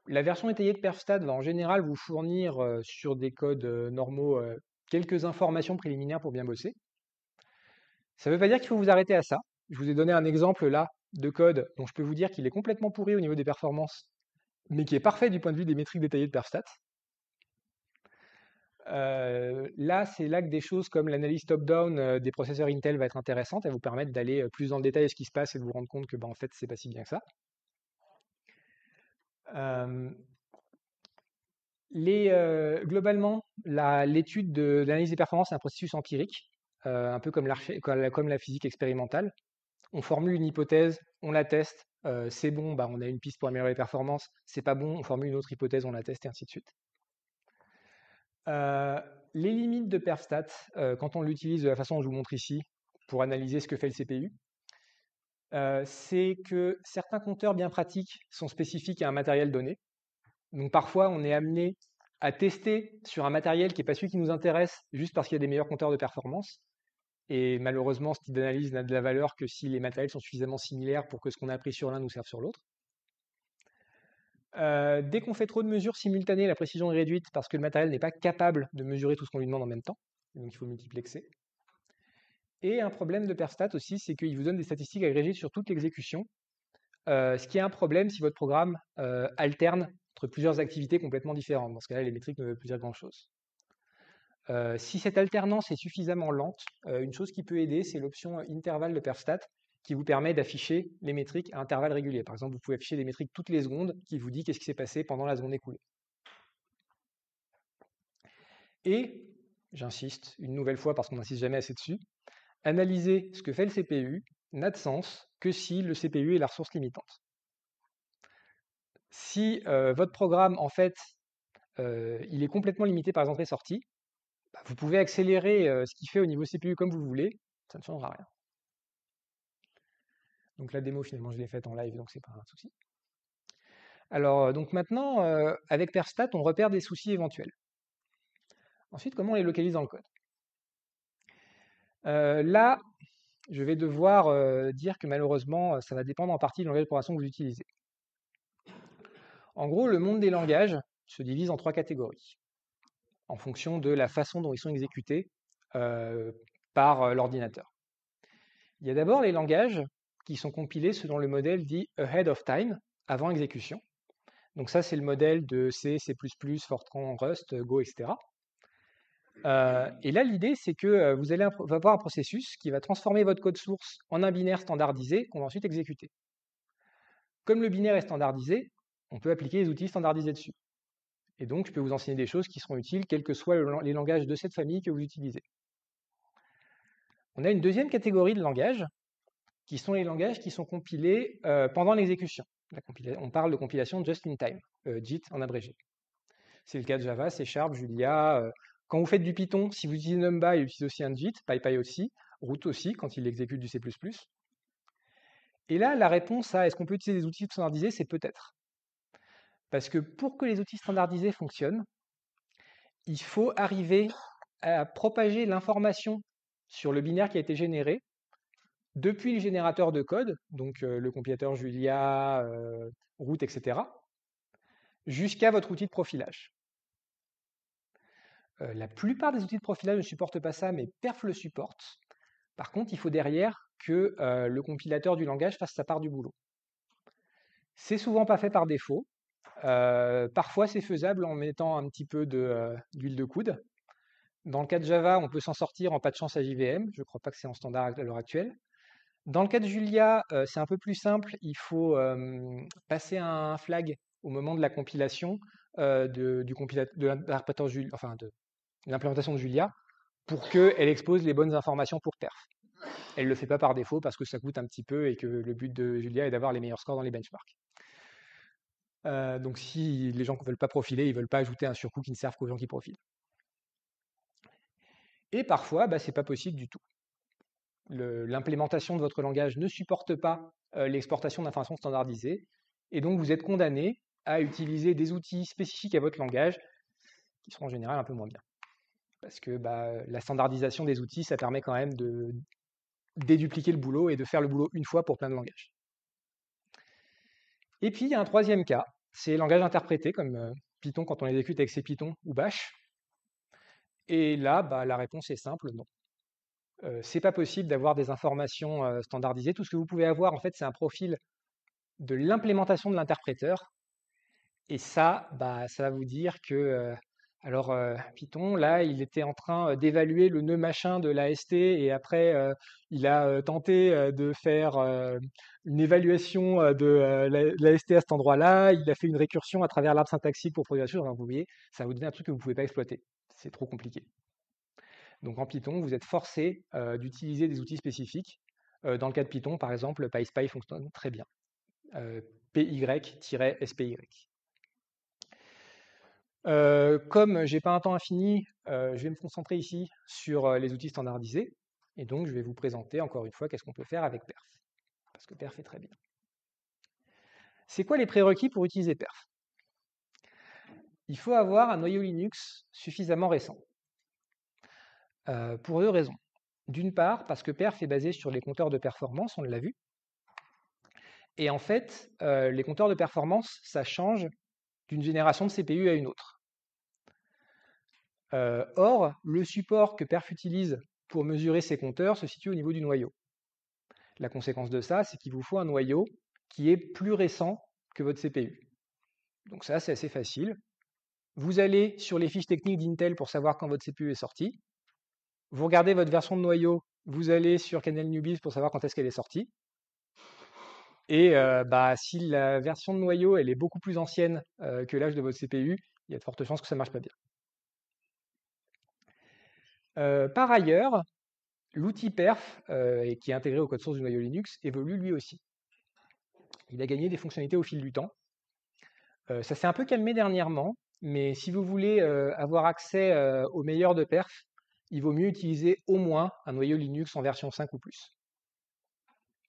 la version étayée de Perfstat va en général vous fournir sur des codes normaux quelques informations préliminaires pour bien bosser. Ça ne veut pas dire qu'il faut vous arrêter à ça. Je vous ai donné un exemple là de code dont je peux vous dire qu'il est complètement pourri au niveau des performances, mais qui est parfait du point de vue des métriques détaillées de Perfstat. Là, c'est là que des choses comme l'analyse top-down des processeurs Intel va être intéressante. Elle vous permettre d'aller plus dans le détail de ce qui se passe et de vous rendre compte que, en fait, c'est pas si bien que ça. Globalement, l'étude de l'analyse des performances est un processus empirique, un peu comme la physique expérimentale. On formule une hypothèse, on la teste, c'est bon, on a une piste pour améliorer les performances, c'est pas bon, on formule une autre hypothèse, on la teste, et ainsi de suite. Les limites de Perfstat, quand on l'utilise de la façon dont je vous montre ici, pour analyser ce que fait le CPU, c'est que certains compteurs bien pratiques sont spécifiques à un matériel donné. Donc parfois, on est amené à tester sur un matériel qui n'est pas celui qui nous intéresse, juste parce qu'il y a des meilleurs compteurs de performance. Et malheureusement, ce type d'analyse n'a de la valeur que si les matériels sont suffisamment similaires pour que ce qu'on a appris sur l'un nous serve sur l'autre. Dès qu'on fait trop de mesures simultanées, la précision est réduite parce que le matériel n'est pas capable de mesurer tout ce qu'on lui demande en même temps. Donc il faut multiplexer. Et un problème de Perfstat aussi, c'est qu'il vous donne des statistiques agrégées sur toute l'exécution, ce qui est un problème si votre programme alterne entre plusieurs activités complètement différentes. Dans ce cas-là, les métriques ne veulent plus dire grand-chose. Si cette alternance est suffisamment lente, une chose qui peut aider, c'est l'option intervalle de Perfstat, qui vous permet d'afficher les métriques à intervalles réguliers. Par exemple, vous pouvez afficher des métriques toutes les secondes qui vous dit qu'est-ce qui s'est passé pendant la seconde écoulée. Et, j'insiste une nouvelle fois parce qu'on n'insiste jamais assez dessus, analyser ce que fait le CPU n'a de sens que si le CPU est la ressource limitante. Si votre programme, en fait, il est complètement limité par les entrées-sorties, vous pouvez accélérer ce qu'il fait au niveau CPU comme vous voulez, ça ne changera rien. Donc la démo, finalement, je l'ai faite en live, donc c'est pas un souci. Alors, donc maintenant, avec Perfstat, on repère des soucis éventuels. Ensuite, comment on les localise dans le code? Là, je vais devoir dire que malheureusement, ça va dépendre en partie du langage de programmation que vous utilisez. En gros, le monde des langages se divise en 3 catégories, en fonction de la façon dont ils sont exécutés par l'ordinateur. Il y a d'abord les langages qui sont compilés selon le modèle dit ahead of time, avant exécution. Donc ça, c'est le modèle de C, C++, Fortran, Rust, Go, etc. Et là, l'idée, c'est que vous allez avoir un processus qui va transformer votre code source en un binaire standardisé qu'on va ensuite exécuter. Comme le binaire est standardisé, on peut appliquer les outils standardisés dessus. Et donc, je peux vous enseigner des choses qui seront utiles, quels que soient les langages de cette famille que vous utilisez. On a une deuxième catégorie de langages, qui sont les langages qui sont compilés pendant l'exécution. On parle de compilation just in time, JIT en abrégé. C'est le cas de Java, C#, Julia. Quand vous faites du Python, si vous utilisez Numba, il utilise aussi un JIT, PyPy aussi, Root aussi, quand il exécute du C++. Et là, la réponse à est-ce qu'on peut utiliser des outils standardisés, c'est peut-être. Parce que pour que les outils standardisés fonctionnent, il faut arriver à propager l'information sur le binaire qui a été généré depuis le générateur de code, donc le compilateur Julia, Root, etc., jusqu'à votre outil de profilage. La plupart des outils de profilage ne supportent pas ça, mais Perf le supporte. Par contre, il faut derrière que le compilateur du langage fasse sa part du boulot. C'est souvent pas fait par défaut. Parfois, c'est faisable en mettant un petit peu d'huile de coude. Dans le cas de Java, on peut s'en sortir en patchant sa JVM. Je ne crois pas que c'est en standard à l'heure actuelle. Dans le cas de Julia, c'est un peu plus simple. Il faut passer un flag au moment de la compilation de l'implémentation de Julia pour qu'elle expose les bonnes informations pour perf. Elle ne le fait pas par défaut parce que ça coûte un petit peu et que le but de Julia est d'avoir les meilleurs scores dans les benchmarks. Donc si les gens ne veulent pas profiler, ils ne veulent pas ajouter un surcoût qui ne serve qu'aux gens qui profilent. Et parfois, ce n'est pas possible du tout. L'implémentation de votre langage ne supporte pas l'exportation d'informations standardisées, et donc vous êtes condamné à utiliser des outils spécifiques à votre langage, qui seront en général un peu moins bien. Parce que la standardisation des outils, ça permet quand même de dédupliquer le boulot et de faire le boulot une fois pour plein de langages. Et puis, il y a un troisième cas, c'est les langages interprétés, comme Python quand on exécute avec CPython ou Bash. Et là, la réponse est simple, non. C'est pas possible d'avoir des informations standardisées. Tout ce que vous pouvez avoir, en fait, c'est un profil de l'implémentation de l'interpréteur. Et ça, ça va vous dire que, Python, là, il était en train d'évaluer le nœud machin de l'AST et après, il a tenté de faire une évaluation de l'AST à cet endroit-là. Il a fait une récursion à travers l'arbre syntaxique pour produire la chose. Enfin, vous voyez, ça va vous donner un truc que vous ne pouvez pas exploiter. C'est trop compliqué. Donc en Python, vous êtes forcé d'utiliser des outils spécifiques. Dans le cas de Python, par exemple, PySpy fonctionne très bien. py-spy. Comme j'ai pas un temps infini, je vais me concentrer ici sur les outils standardisés. Et donc, je vais vous présenter encore une fois qu'est-ce qu'on peut faire avec Perf. Parce que Perf est très bien. C'est quoi les prérequis pour utiliser Perf? Il faut avoir un noyau Linux suffisamment récent. Pour deux raisons. D'une part, parce que Perf est basé sur les compteurs de performance, on l'a vu. Et en fait, les compteurs de performance, ça change d'une génération de CPU à une autre. Or, le support que Perf utilise pour mesurer ces compteurs se situe au niveau du noyau. La conséquence de ça, c'est qu'il vous faut un noyau qui est plus récent que votre CPU. Donc ça, c'est assez facile. Vous allez sur les fiches techniques d'Intel pour savoir quand votre CPU est sortie. Vous regardez votre version de noyau, vous allez sur Kernel Newbies pour savoir quand est-ce qu'elle est sortie. Et si la version de noyau elle est beaucoup plus ancienne que l'âge de votre CPU, il y a de fortes chances que ça ne marche pas bien. Par ailleurs, l'outil perf, qui est intégré au code source du noyau Linux, évolue lui aussi. Il a gagné des fonctionnalités au fil du temps. Ça s'est un peu calmé dernièrement, mais si vous voulez avoir accès au meilleur de perf, il vaut mieux utiliser au moins un noyau Linux en version 5 ou plus.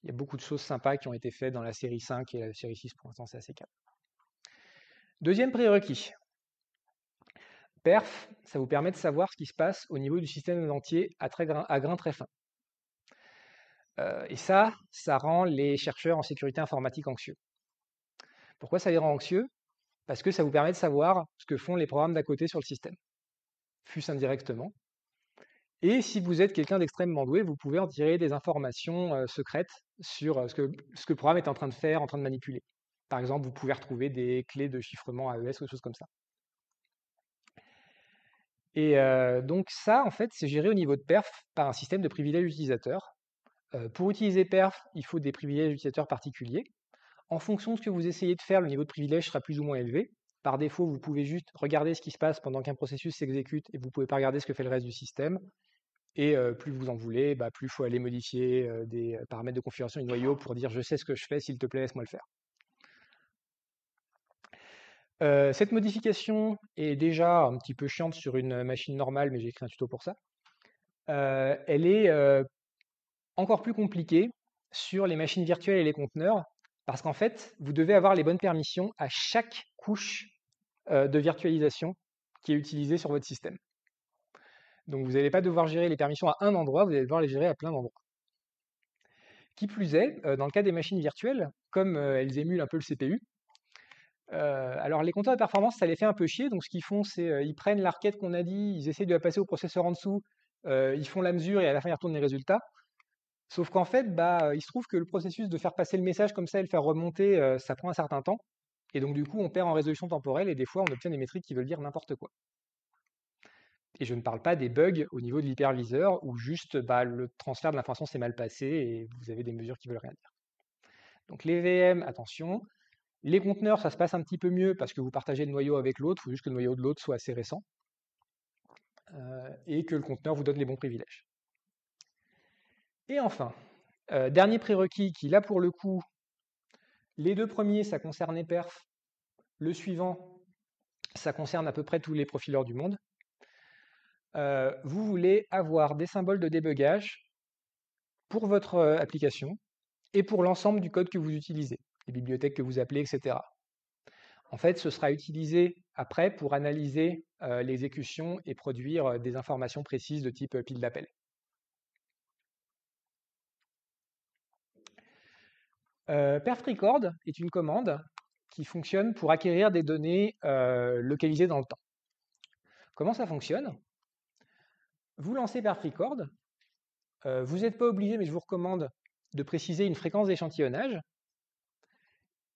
Il y a beaucoup de choses sympas qui ont été faites dans la série 5 et la série 6, pour l'instant c'est assez calme. Deuxième prérequis. Perf, ça vous permet de savoir ce qui se passe au niveau du système entier à grain très fin. Et ça rend les chercheurs en sécurité informatique anxieux. Pourquoi ça les rend anxieux? Parce que ça vous permet de savoir ce que font les programmes d'à côté sur le système, fût-ce indirectement. Et si vous êtes quelqu'un d'extrêmement doué, vous pouvez en tirer des informations secrètes sur ce que le programme est en train de faire, en train de manipuler. Par exemple, vous pouvez retrouver des clés de chiffrement AES ou des choses comme ça. Et donc ça, en fait, c'est géré au niveau de perf par un système de privilèges utilisateurs. Pour utiliser perf, il faut des privilèges utilisateurs particuliers. En fonction de ce que vous essayez de faire, le niveau de privilège sera plus ou moins élevé. Par défaut, vous pouvez juste regarder ce qui se passe pendant qu'un processus s'exécute et vous ne pouvez pas regarder ce que fait le reste du système. Et plus vous en voulez, plus il faut aller modifier des paramètres de configuration du noyau pour dire je sais ce que je fais, s'il te plaît, laisse-moi le faire. Cette modification est déjà un petit peu chiante sur une machine normale, mais j'ai écrit un tuto pour ça. Elle est encore plus compliquée sur les machines virtuelles et les conteneurs, parce qu'en fait, vous devez avoir les bonnes permissions à chaque couche de virtualisation qui est utilisée sur votre système. Donc vous n'allez pas devoir gérer les permissions à un endroit, vous allez devoir les gérer à plein d'endroits. Qui plus est, dans le cas des machines virtuelles, comme elles émulent un peu le CPU, alors les compteurs de performance, ça les fait un peu chier, donc ce qu'ils font, c'est ils prennent la requête qu'on a dit, ils essaient de la passer au processeur en dessous, ils font la mesure et à la fin ils retournent les résultats. Sauf qu'en fait, il se trouve que le processus de faire passer le message comme ça et le faire remonter, ça prend un certain temps. Et donc du coup, on perd en résolution temporelle et des fois, on obtient des métriques qui veulent dire n'importe quoi. Et je ne parle pas des bugs au niveau de l'hyperviseur où juste le transfert de l'information s'est mal passé et vous avez des mesures qui veulent rien dire. Donc les VM, attention. Les conteneurs, ça se passe un petit peu mieux parce que vous partagez le noyau avec l'autre, il faut juste que le noyau de l'autre soit assez récent et que le conteneur vous donne les bons privilèges. Et enfin, dernier prérequis qui, là pour le coup, les deux premiers, ça concernait perf, le suivant, ça concerne à peu près tous les profileurs du monde. Vous voulez avoir des symboles de débugage pour votre application et pour l'ensemble du code que vous utilisez, les bibliothèques que vous appelez, etc. En fait, ce sera utilisé après pour analyser l'exécution et produire des informations précises de type pile d'appel. Perfrecord est une commande qui fonctionne pour acquérir des données localisées dans le temps. Comment ça fonctionne? Vous lancez Perfrecord, vous n'êtes pas obligé, mais je vous recommande de préciser une fréquence d'échantillonnage,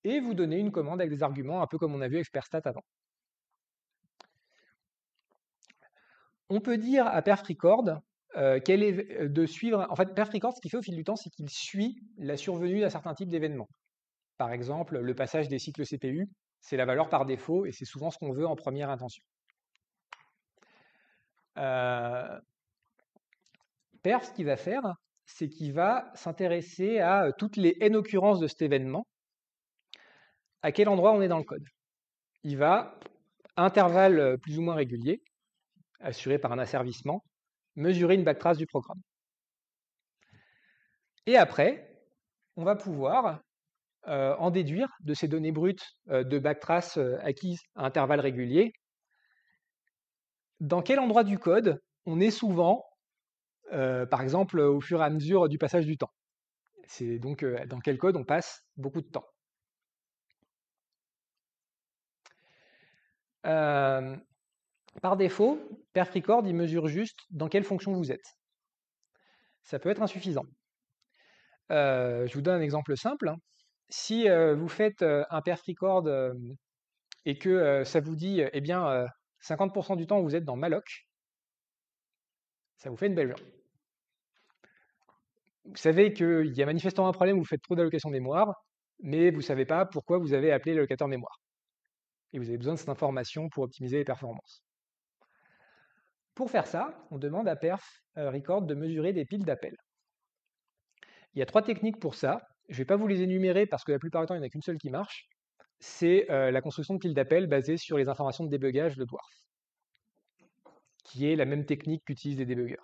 et vous donnez une commande avec des arguments, un peu comme on a vu avec Sperstat avant. On peut dire à Perfrecord de suivre. En fait, Perfrecord, ce qu'il fait au fil du temps, c'est qu'il suit la survenue d'un certain type d'événement. Par exemple, le passage des cycles CPU, c'est la valeur par défaut, et c'est souvent ce qu'on veut en première intention. Perf, ce qu'il va faire, c'est qu'il va s'intéresser à toutes les n occurrences de cet événement, à quel endroit on est dans le code. Il va, à intervalles plus ou moins réguliers, assurés par un asservissement, mesurer une backtrace du programme. Et après, on va pouvoir en déduire de ces données brutes de backtrace acquises à intervalles réguliers, dans quel endroit du code on est souvent, par exemple, au fur et à mesure du passage du temps. C'est donc dans quel code on passe beaucoup de temps. Par défaut, Perfrecord, il mesure juste dans quelle fonction vous êtes. Ça peut être insuffisant. Je vous donne un exemple simple. Si vous faites un Perfrecord et que ça vous dit, eh bien, 50% du temps vous êtes dans malloc, ça vous fait une belle journée. Vous savez qu'il y a manifestement un problème où vous faites trop d'allocation mémoire, mais vous ne savez pas pourquoi vous avez appelé l'allocateur mémoire. Et vous avez besoin de cette information pour optimiser les performances. Pour faire ça, on demande à Perfrecord de mesurer des piles d'appels. Il y a 3 techniques pour ça. Je ne vais pas vous les énumérer parce que la plupart du temps, il n'y en a qu'une seule qui marche. C'est la construction de piles d'appels basée sur les informations de débugage de Dwarf, qui est la même technique qu'utilisent les débuggers.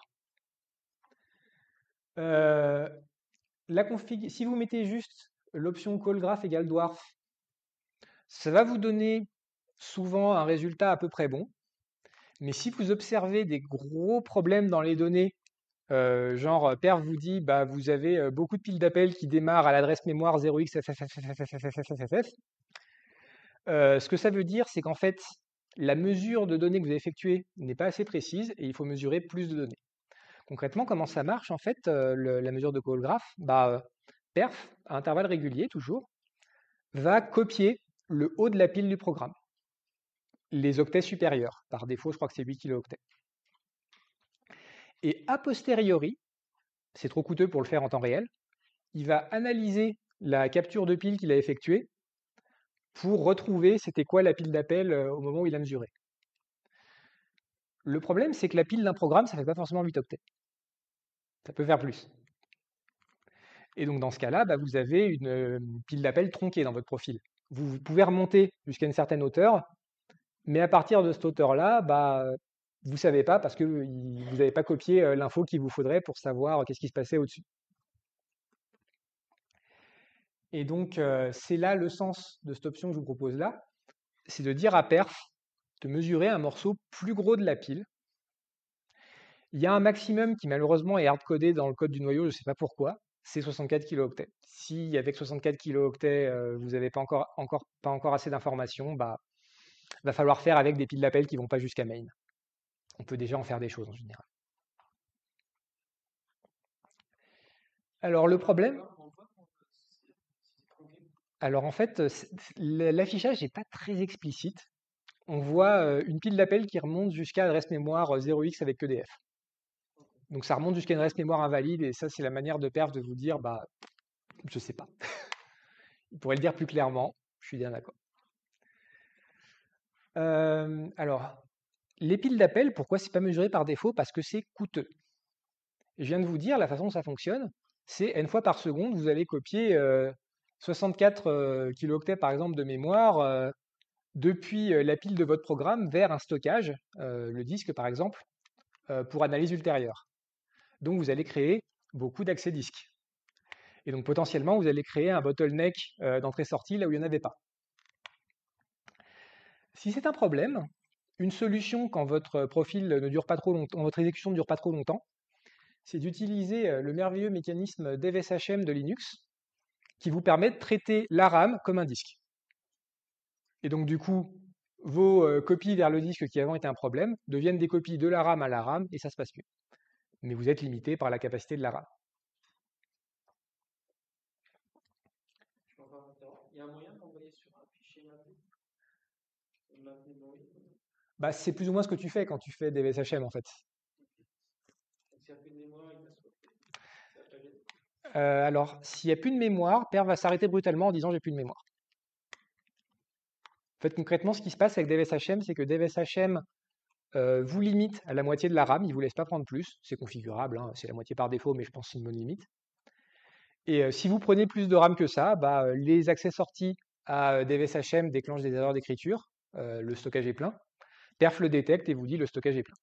Si vous mettez juste l'option callGraph égale Dwarf, ça va vous donner souvent un résultat à peu près bon. Mais si vous observez des gros problèmes dans les données, genre perf vous dit bah, vous avez beaucoup de piles d'appels qui démarrent à l'adresse mémoire 0xFFFFFFFFFF, ce que ça veut dire, c'est qu'en fait, la mesure de données que vous avez effectuée n'est pas assez précise et il faut mesurer plus de données. Concrètement, comment ça marche en fait, la mesure de callgraph? Perf, à intervalles réguliers toujours, va copier le haut de la pile du programme, les octets supérieurs. Par défaut, je crois que c'est 8 kilooctets. Et a posteriori, c'est trop coûteux pour le faire en temps réel, il va analyser la capture de pile qu'il a effectuée pour retrouver c'était quoi la pile d'appel au moment où il a mesuré. Le problème, c'est que la pile d'un programme, ça ne fait pas forcément 8 octets. Ça peut faire plus. Et donc dans ce cas-là, vous avez une pile d'appel tronquée dans votre profil. Vous pouvez remonter jusqu'à une certaine hauteur, mais à partir de cette hauteur-là, vous ne savez pas parce que vous n'avez pas copié l'info qu'il vous faudrait pour savoir qu'est-ce qui se passait au-dessus. Et donc, c'est là le sens de cette option que je vous propose là, c'est de dire à perf de mesurer un morceau plus gros de la pile. Il y a un maximum qui malheureusement est hard-codé dans le code du noyau, je ne sais pas pourquoi, c'est 64 kilooctets. Si avec 64 kilooctets, vous n'avez pas encore assez d'informations, va falloir faire avec des piles d'appel qui ne vont pas jusqu'à main. On peut déjà en faire des choses en général. Alors le problème, alors en fait, l'affichage n'est pas très explicite. On voit une pile d'appel qui remonte jusqu'à adresse mémoire 0x avec EDF. Donc ça remonte jusqu'à une adresse mémoire invalide, et ça c'est la manière de perf de vous dire, je sais pas. Il pourrait le dire plus clairement, je suis bien d'accord. Alors, les piles d'appel, pourquoi c'est pas mesuré par défaut? Parce que c'est coûteux. Je viens de vous dire, la façon dont ça fonctionne, c'est n fois par seconde, vous allez copier 64 kilooctets par exemple de mémoire depuis la pile de votre programme vers un stockage, le disque par exemple, pour analyse ultérieure. Donc vous allez créer beaucoup d'accès disques. Et donc potentiellement, vous allez créer un bottleneck d'entrée-sortie là où il n'y en avait pas. Si c'est un problème, une solution quand votre profil ne dure pas trop longtemps, votre exécution ne dure pas trop longtemps, c'est d'utiliser le merveilleux mécanisme devshm de Linux qui vous permet de traiter la RAM comme un disque. Et donc du coup, vos copies vers le disque qui avant étaient un problème deviennent des copies de la RAM à la RAM et ça se passe mieux. Mais vous êtes limité par la capacité de la RAM. Je peux encore interrompre. Il y a un moyen d'envoyer sur un fichier mappé? Une map memory? Bah, c'est plus ou moins ce que tu fais quand tu fais des VSHM en fait. Donc, s'il n'y a plus de mémoire, il va se refaire. Ça va pas gêner. Alors, s'il n'y a plus de mémoire, Per va s'arrêter brutalement en disant j'ai plus de mémoire. En fait, concrètement, ce qui se passe avec DevSHM, c'est que DevSHM vous limite à la moitié de la RAM, il ne vous laisse pas prendre plus. C'est configurable, hein, c'est la moitié par défaut, mais je pense que c'est une bonne limite. Et si vous prenez plus de RAM que ça, bah, les accès-sorties à DevSHM déclenchent des erreurs d'écriture, le stockage est plein. Perf le détecte et vous dit le stockage est plein.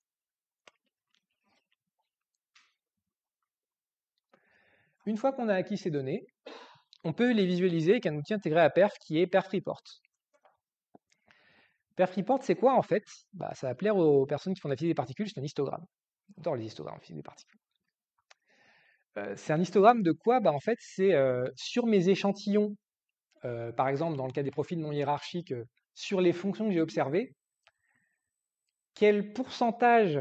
Une fois qu'on a acquis ces données, on peut les visualiser avec un outil intégré à Perf qui est PerfReport. PerfReport, c'est quoi en fait? Bah, ça va plaire aux personnes qui font de la physique des particules, c'est un histogramme. J'adore les histogrammes en physique des particules. C'est un histogramme de quoi? Bah, en fait, c'est sur mes échantillons, par exemple dans le cas des profils non hiérarchiques, sur les fonctions que j'ai observées, quel pourcentage,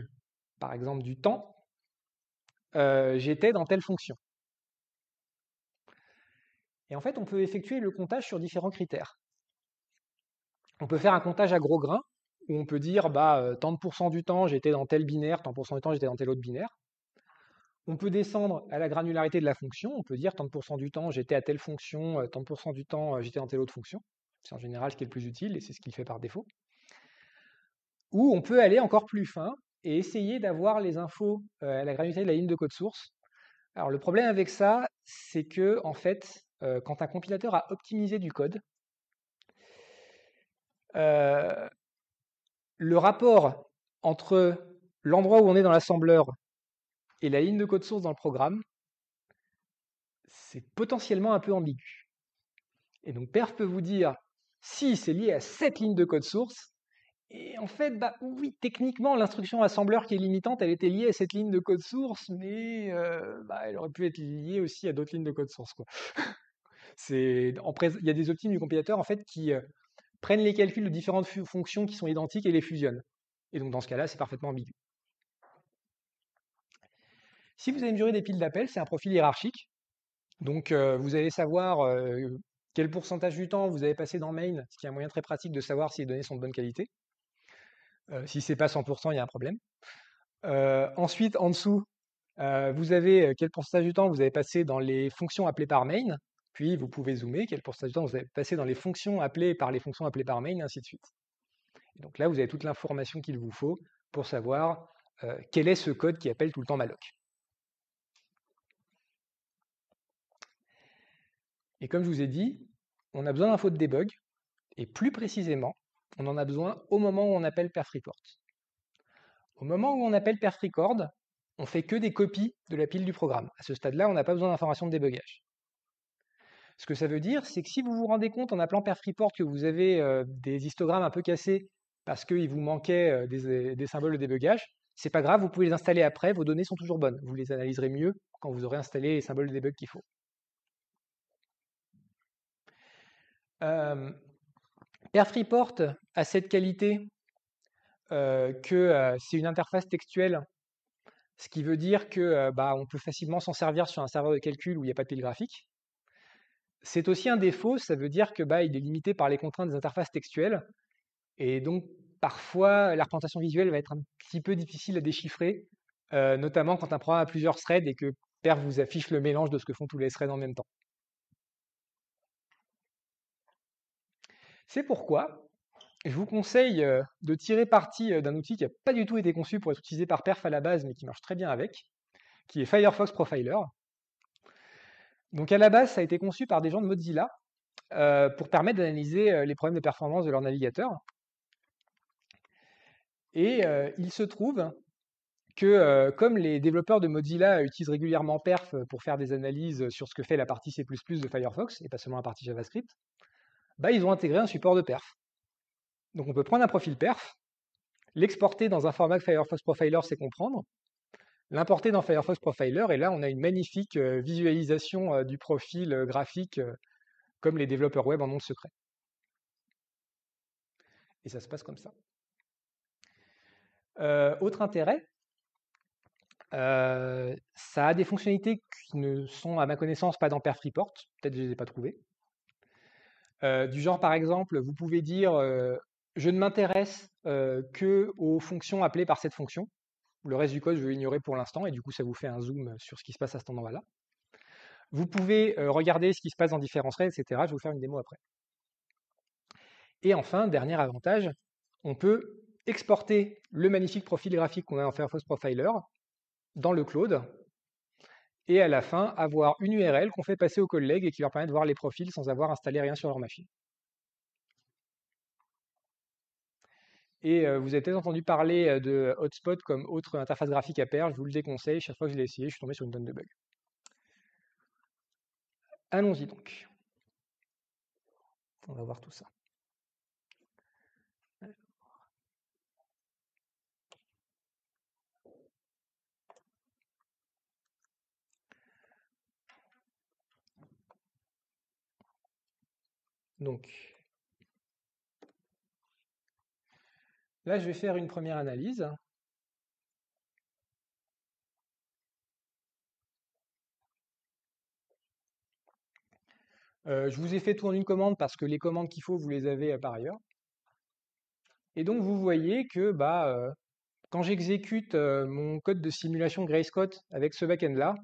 par exemple, du temps, j'étais dans telle fonction. Et en fait, on peut effectuer le comptage sur différents critères. On peut faire un comptage à gros grains, où on peut dire, bah, tant de pourcents du temps, j'étais dans tel binaire, tant de pourcents du temps, j'étais dans tel autre binaire. On peut descendre à la granularité de la fonction, on peut dire tant de pourcents du temps, j'étais à telle fonction, tant de pourcents du temps, j'étais dans telle autre fonction. C'est en général ce qui est le plus utile, et c'est ce qu'il fait par défaut. Ou on peut aller encore plus fin, et essayer d'avoir les infos à la granularité de la ligne de code source. Alors le problème avec ça, c'est que en fait, quand un compilateur a optimisé du code, le rapport entre l'endroit où on est dans l'assembleur et la ligne de code source dans le programme, c'est potentiellement un peu ambigu. Et donc Perf peut vous dire si c'est lié à cette ligne de code source, et en fait, bah oui, techniquement, l'instruction assembleur qui est limitante, elle était liée à cette ligne de code source, mais bah, elle aurait pu être liée aussi à d'autres lignes de code source, quoi. Il y a des optimes du compilateur en fait qui prennent les calculs de différentes fonctions qui sont identiques et les fusionnent. Et donc dans ce cas-là, c'est parfaitement ambigu. Si vous avez une durée des piles d'appel, c'est un profil hiérarchique. Donc vous allez savoir quel pourcentage du temps vous avez passé dans main, ce qui est un moyen très pratique de savoir si les données sont de bonne qualité. Si c'est pas 100%, il y a un problème. Ensuite, en dessous, vous avez quel pourcentage du temps vous avez passé dans les fonctions appelées par main, puis vous pouvez zoomer, quel pourcentage du temps vous avez passé dans les fonctions appelées par les fonctions appelées par main, et ainsi de suite. Et donc là, vous avez toute l'information qu'il vous faut pour savoir quel est ce code qui appelle tout le temps malloc. Et comme je vous ai dit, on a besoin d'infos de debug, et plus précisément, on en a besoin au moment où on appelle perfreport. Au moment où on appelle perfrecord, on fait que des copies de la pile du programme. À ce stade-là, on n'a pas besoin d'informations de débugage. Ce que ça veut dire, c'est que si vous vous rendez compte en appelant perfreport que vous avez des histogrammes un peu cassés parce qu'il vous manquait des symboles de débugage, c'est pas grave, vous pouvez les installer après, vos données sont toujours bonnes. Vous les analyserez mieux quand vous aurez installé les symboles de débug qu'il faut. Perfreport a cette qualité que c'est une interface textuelle, ce qui veut dire que bah, on peut facilement s'en servir sur un serveur de calcul où il n'y a pas de pile graphique. C'est aussi un défaut, ça veut dire que bah, il est limité par les contraintes des interfaces textuelles, et donc parfois la représentation visuelle va être un petit peu difficile à déchiffrer, notamment quand un programme a plusieurs threads et que Perf vous affiche le mélange de ce que font tous les threads en même temps. C'est pourquoi je vous conseille de tirer parti d'un outil qui n'a pas du tout été conçu pour être utilisé par Perf à la base, mais qui marche très bien avec, qui est Firefox Profiler. Donc à la base, ça a été conçu par des gens de Mozilla pour permettre d'analyser les problèmes de performance de leur navigateur. Et il se trouve que comme les développeurs de Mozilla utilisent régulièrement Perf pour faire des analyses sur ce que fait la partie C++ de Firefox, et pas seulement la partie JavaScript, bah, ils ont intégré un support de Perf. Donc on peut prendre un profil perf, l'exporter dans un format que Firefox Profiler sait comprendre, l'importer dans Firefox Profiler, et là on a une magnifique visualisation du profil graphique comme les développeurs web en ont le secret. Et ça se passe comme ça. Autre intérêt, ça a des fonctionnalités qui ne sont, à ma connaissance, pas dans Perf Report. Peut-être que je ne les ai pas trouvées. Du genre, par exemple, vous pouvez dire je ne m'intéresse que aux fonctions appelées par cette fonction. Le reste du code, je vais ignorer pour l'instant, et du coup, ça vous fait un zoom sur ce qui se passe à cet endroit-là. Vous pouvez regarder ce qui se passe dans différents threads, etc. Je vais vous faire une démo après. Et enfin, dernier avantage, on peut exporter le magnifique profil graphique qu'on a en Firefox Profiler dans le cloud, et à la fin, avoir une URL qu'on fait passer aux collègues et qui leur permet de voir les profils sans avoir installé rien sur leur machine. Et vous avez peut-être entendu parler de Hotspot comme autre interface graphique à pair, je vous le déconseille, chaque fois que je l'ai essayé, je suis tombé sur une tonne de bugs. Allons-y donc. On va voir tout ça. Donc, là, je vais faire une première analyse. Je vous ai fait tout en une commande parce que les commandes qu'il faut, vous les avez par ailleurs. Et donc, vous voyez que quand j'exécute mon code de simulation Grayscott avec ce backend-là,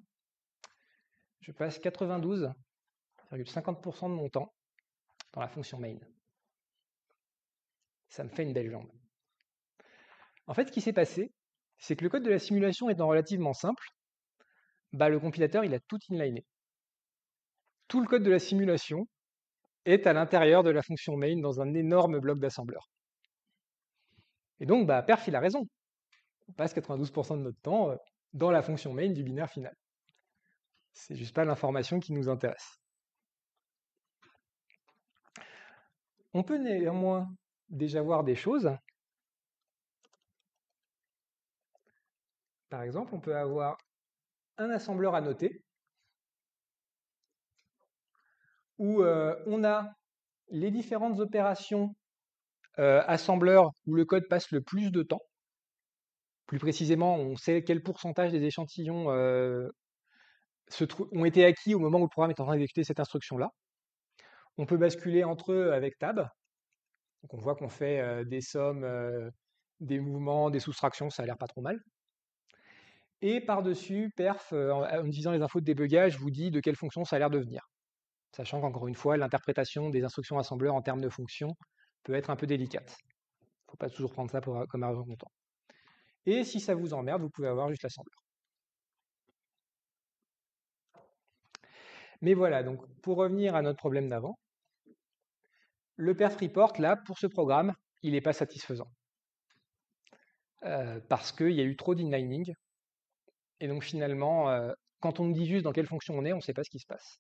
je passe 92,50% de mon temps dans la fonction main. Ça me fait une belle jambe. En fait, ce qui s'est passé, c'est que le code de la simulation étant relativement simple, le compilateur, il a tout inliné. Tout le code de la simulation est à l'intérieur de la fonction main dans un énorme bloc d'assembleur. Et donc, Perf, il a raison. On passe 92% de notre temps dans la fonction main du binaire final. C'est juste pas l'information qui nous intéresse. On peut néanmoins déjà voir des choses. Par exemple, on peut avoir un assembleur annoté où on a les différentes opérations assembleurs où le code passe le plus de temps. Plus précisément, on sait quel pourcentage des échantillons ont été acquis au moment où le programme est en train d'exécuter cette instruction-là. On peut basculer entre eux avec tab. Donc on voit qu'on fait des sommes, des mouvements, des soustractions, ça a l'air pas trop mal. Et par-dessus, perf, en utilisant les infos de débugage, vous dit de quelle fonction ça a l'air de venir. Sachant qu'encore une fois, l'interprétation des instructions assembleurs en termes de fonctions peut être un peu délicate. Il ne faut pas toujours prendre ça comme argument de temps. Et si ça vous emmerde, vous pouvez avoir juste l'assembleur. Mais voilà, donc pour revenir à notre problème d'avant, le perf report, là, pour ce programme, il n'est pas satisfaisant. Parce qu'il y a eu trop d'inlining. Et donc finalement, quand on nous dit juste dans quelle fonction on est, on ne sait pas ce qui se passe.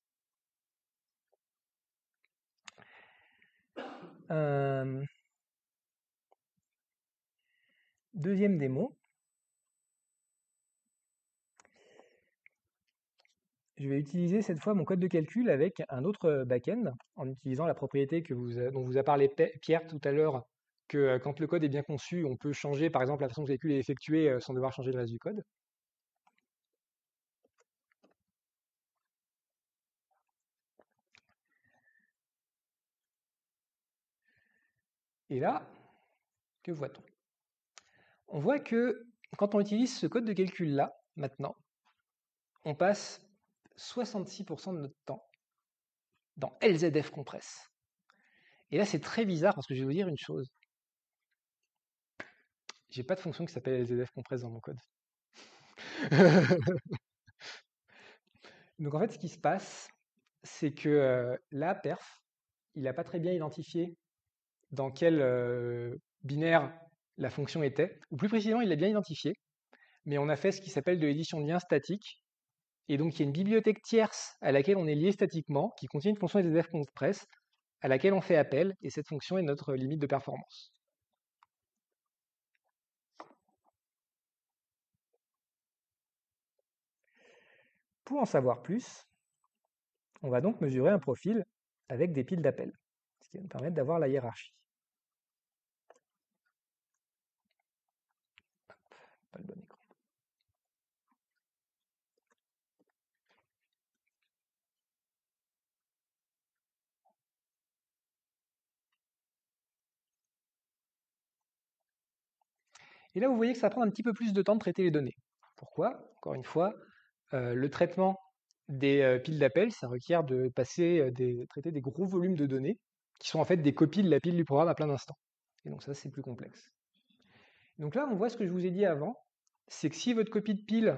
Deuxième démo. Je vais utiliser cette fois mon code de calcul avec un autre backend, en utilisant la propriété dont vous a parlé Pierre tout à l'heure, que quand le code est bien conçu, on peut changer par exemple la façon dont le calcul est effectué sans devoir changer le reste du code. Et là, que voit-on? On voit que quand on utilise ce code de calcul-là, maintenant, on passe 66% de notre temps dans LZF compress. Et là, c'est très bizarre parce que je vais vous dire une chose. J'ai pas de fonction qui s'appelle LZF compress dans mon code. Donc en fait, ce qui se passe, c'est que là, perf, il n'a pas très bien identifié dans quel binaire la fonction était, ou plus précisément, il l'a bien identifié, mais on a fait ce qui s'appelle de l'édition de lien statique, et donc il y a une bibliothèque tierce à laquelle on est lié statiquement, qui contient une fonction LZF compress, à laquelle on fait appel, et cette fonction est notre limite de performance. Pour en savoir plus, on va donc mesurer un profil avec des piles d'appels, ce qui va nous permettre d'avoir la hiérarchie. Hop, pas le bon écran. Et là, vous voyez que ça prend un petit peu plus de temps de traiter les données. Pourquoi? Encore une fois, le traitement des piles d'appels, ça requiert de traiter des gros volumes de données, qui sont en fait des copies de la pile du programme à plein d'instants. Et donc ça, c'est plus complexe. Donc là, on voit ce que je vous ai dit avant, c'est que si votre copie de pile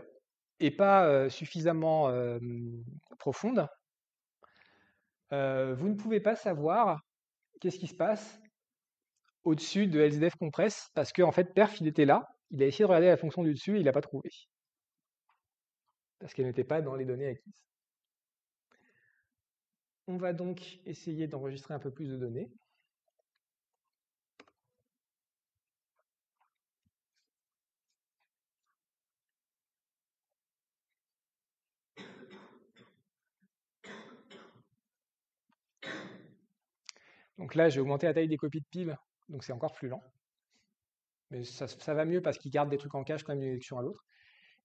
n'est pas suffisamment profonde, vous ne pouvez pas savoir qu'est-ce qui se passe au-dessus de LZF compress, parce qu'en fait, perf, il était là, il a essayé de regarder la fonction du dessus et il n'a pas trouvé, parce qu'elle n'était pas dans les données acquises. On va donc essayer d'enregistrer un peu plus de données. Donc là, j'ai augmenté la taille des copies de piles, donc c'est encore plus lent. Mais ça va mieux parce qu'il garde des trucs en cache quand même d'une élection à l'autre.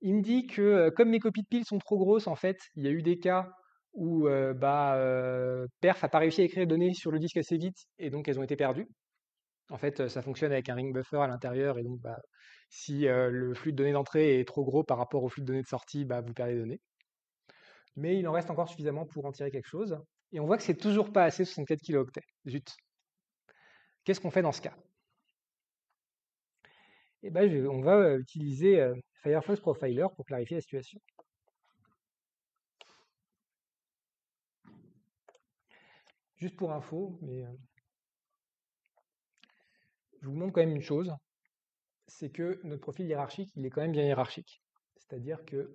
Il me dit que comme mes copies de piles sont trop grosses, en fait, il y a eu des cas où perf n'a pas réussi à écrire les données sur le disque assez vite et donc elles ont été perdues. En fait, ça fonctionne avec un ring buffer à l'intérieur et donc si le flux de données d'entrée est trop gros par rapport au flux de données de sortie, vous perdez les données. Mais il en reste encore suffisamment pour en tirer quelque chose. Et on voit que c'est toujours pas assez 64 kilooctets. Zut. Qu'est-ce qu'on fait dans ce cas? Eh ben, on va utiliser Firefox Profiler pour clarifier la situation. Juste pour info, mais je vous montre quand même une chose, c'est que notre profil hiérarchique, il est quand même bien hiérarchique. C'est-à-dire que...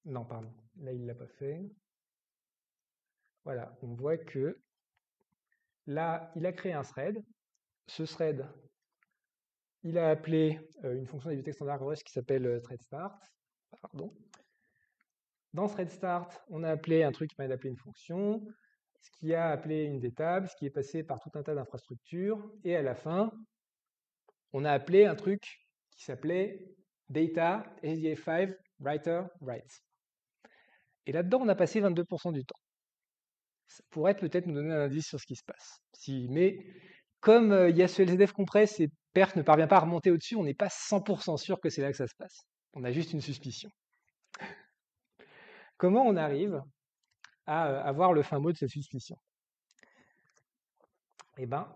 Non, pardon, là il ne l'a pas fait. Voilà, on voit que là, il a créé un thread. Ce thread, il a appelé une fonction de bibliothèque standard Rust qui s'appelle threadStart. Pardon. Dans threadStart, on a appelé un truc qui permet d'appeler une fonction, ce qui a appelé une des tables, ce qui est passé par tout un tas d'infrastructures, et à la fin, on a appelé un truc qui s'appelait data SDF5 writer write. Et là-dedans, on a passé 22% du temps. Ça pourrait peut-être nous donner un indice sur ce qui se passe. Mais comme il y a ce LZF compress et perf ne parvient pas à remonter au-dessus, on n'est pas 100% sûr que c'est là que ça se passe. On a juste une suspicion. Comment on arrive à avoir le fin mot de cette suspicion? Eh bien,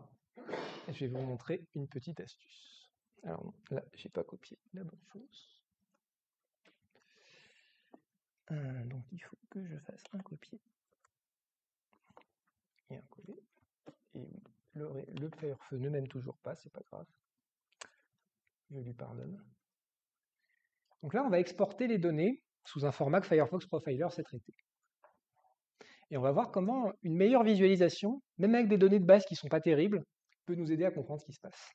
je vais vous montrer une petite astuce. Alors là, j'ai pas copié la bonne chose. Donc il faut que je fasse un copier et un coller. Et le Firefeu ne m'aime toujours pas, c'est pas grave. Je lui pardonne. Donc là, on va exporter les données sous un format que Firefox Profiler sait traiter. Et on va voir comment une meilleure visualisation, même avec des données de base qui ne sont pas terribles, peut nous aider à comprendre ce qui se passe.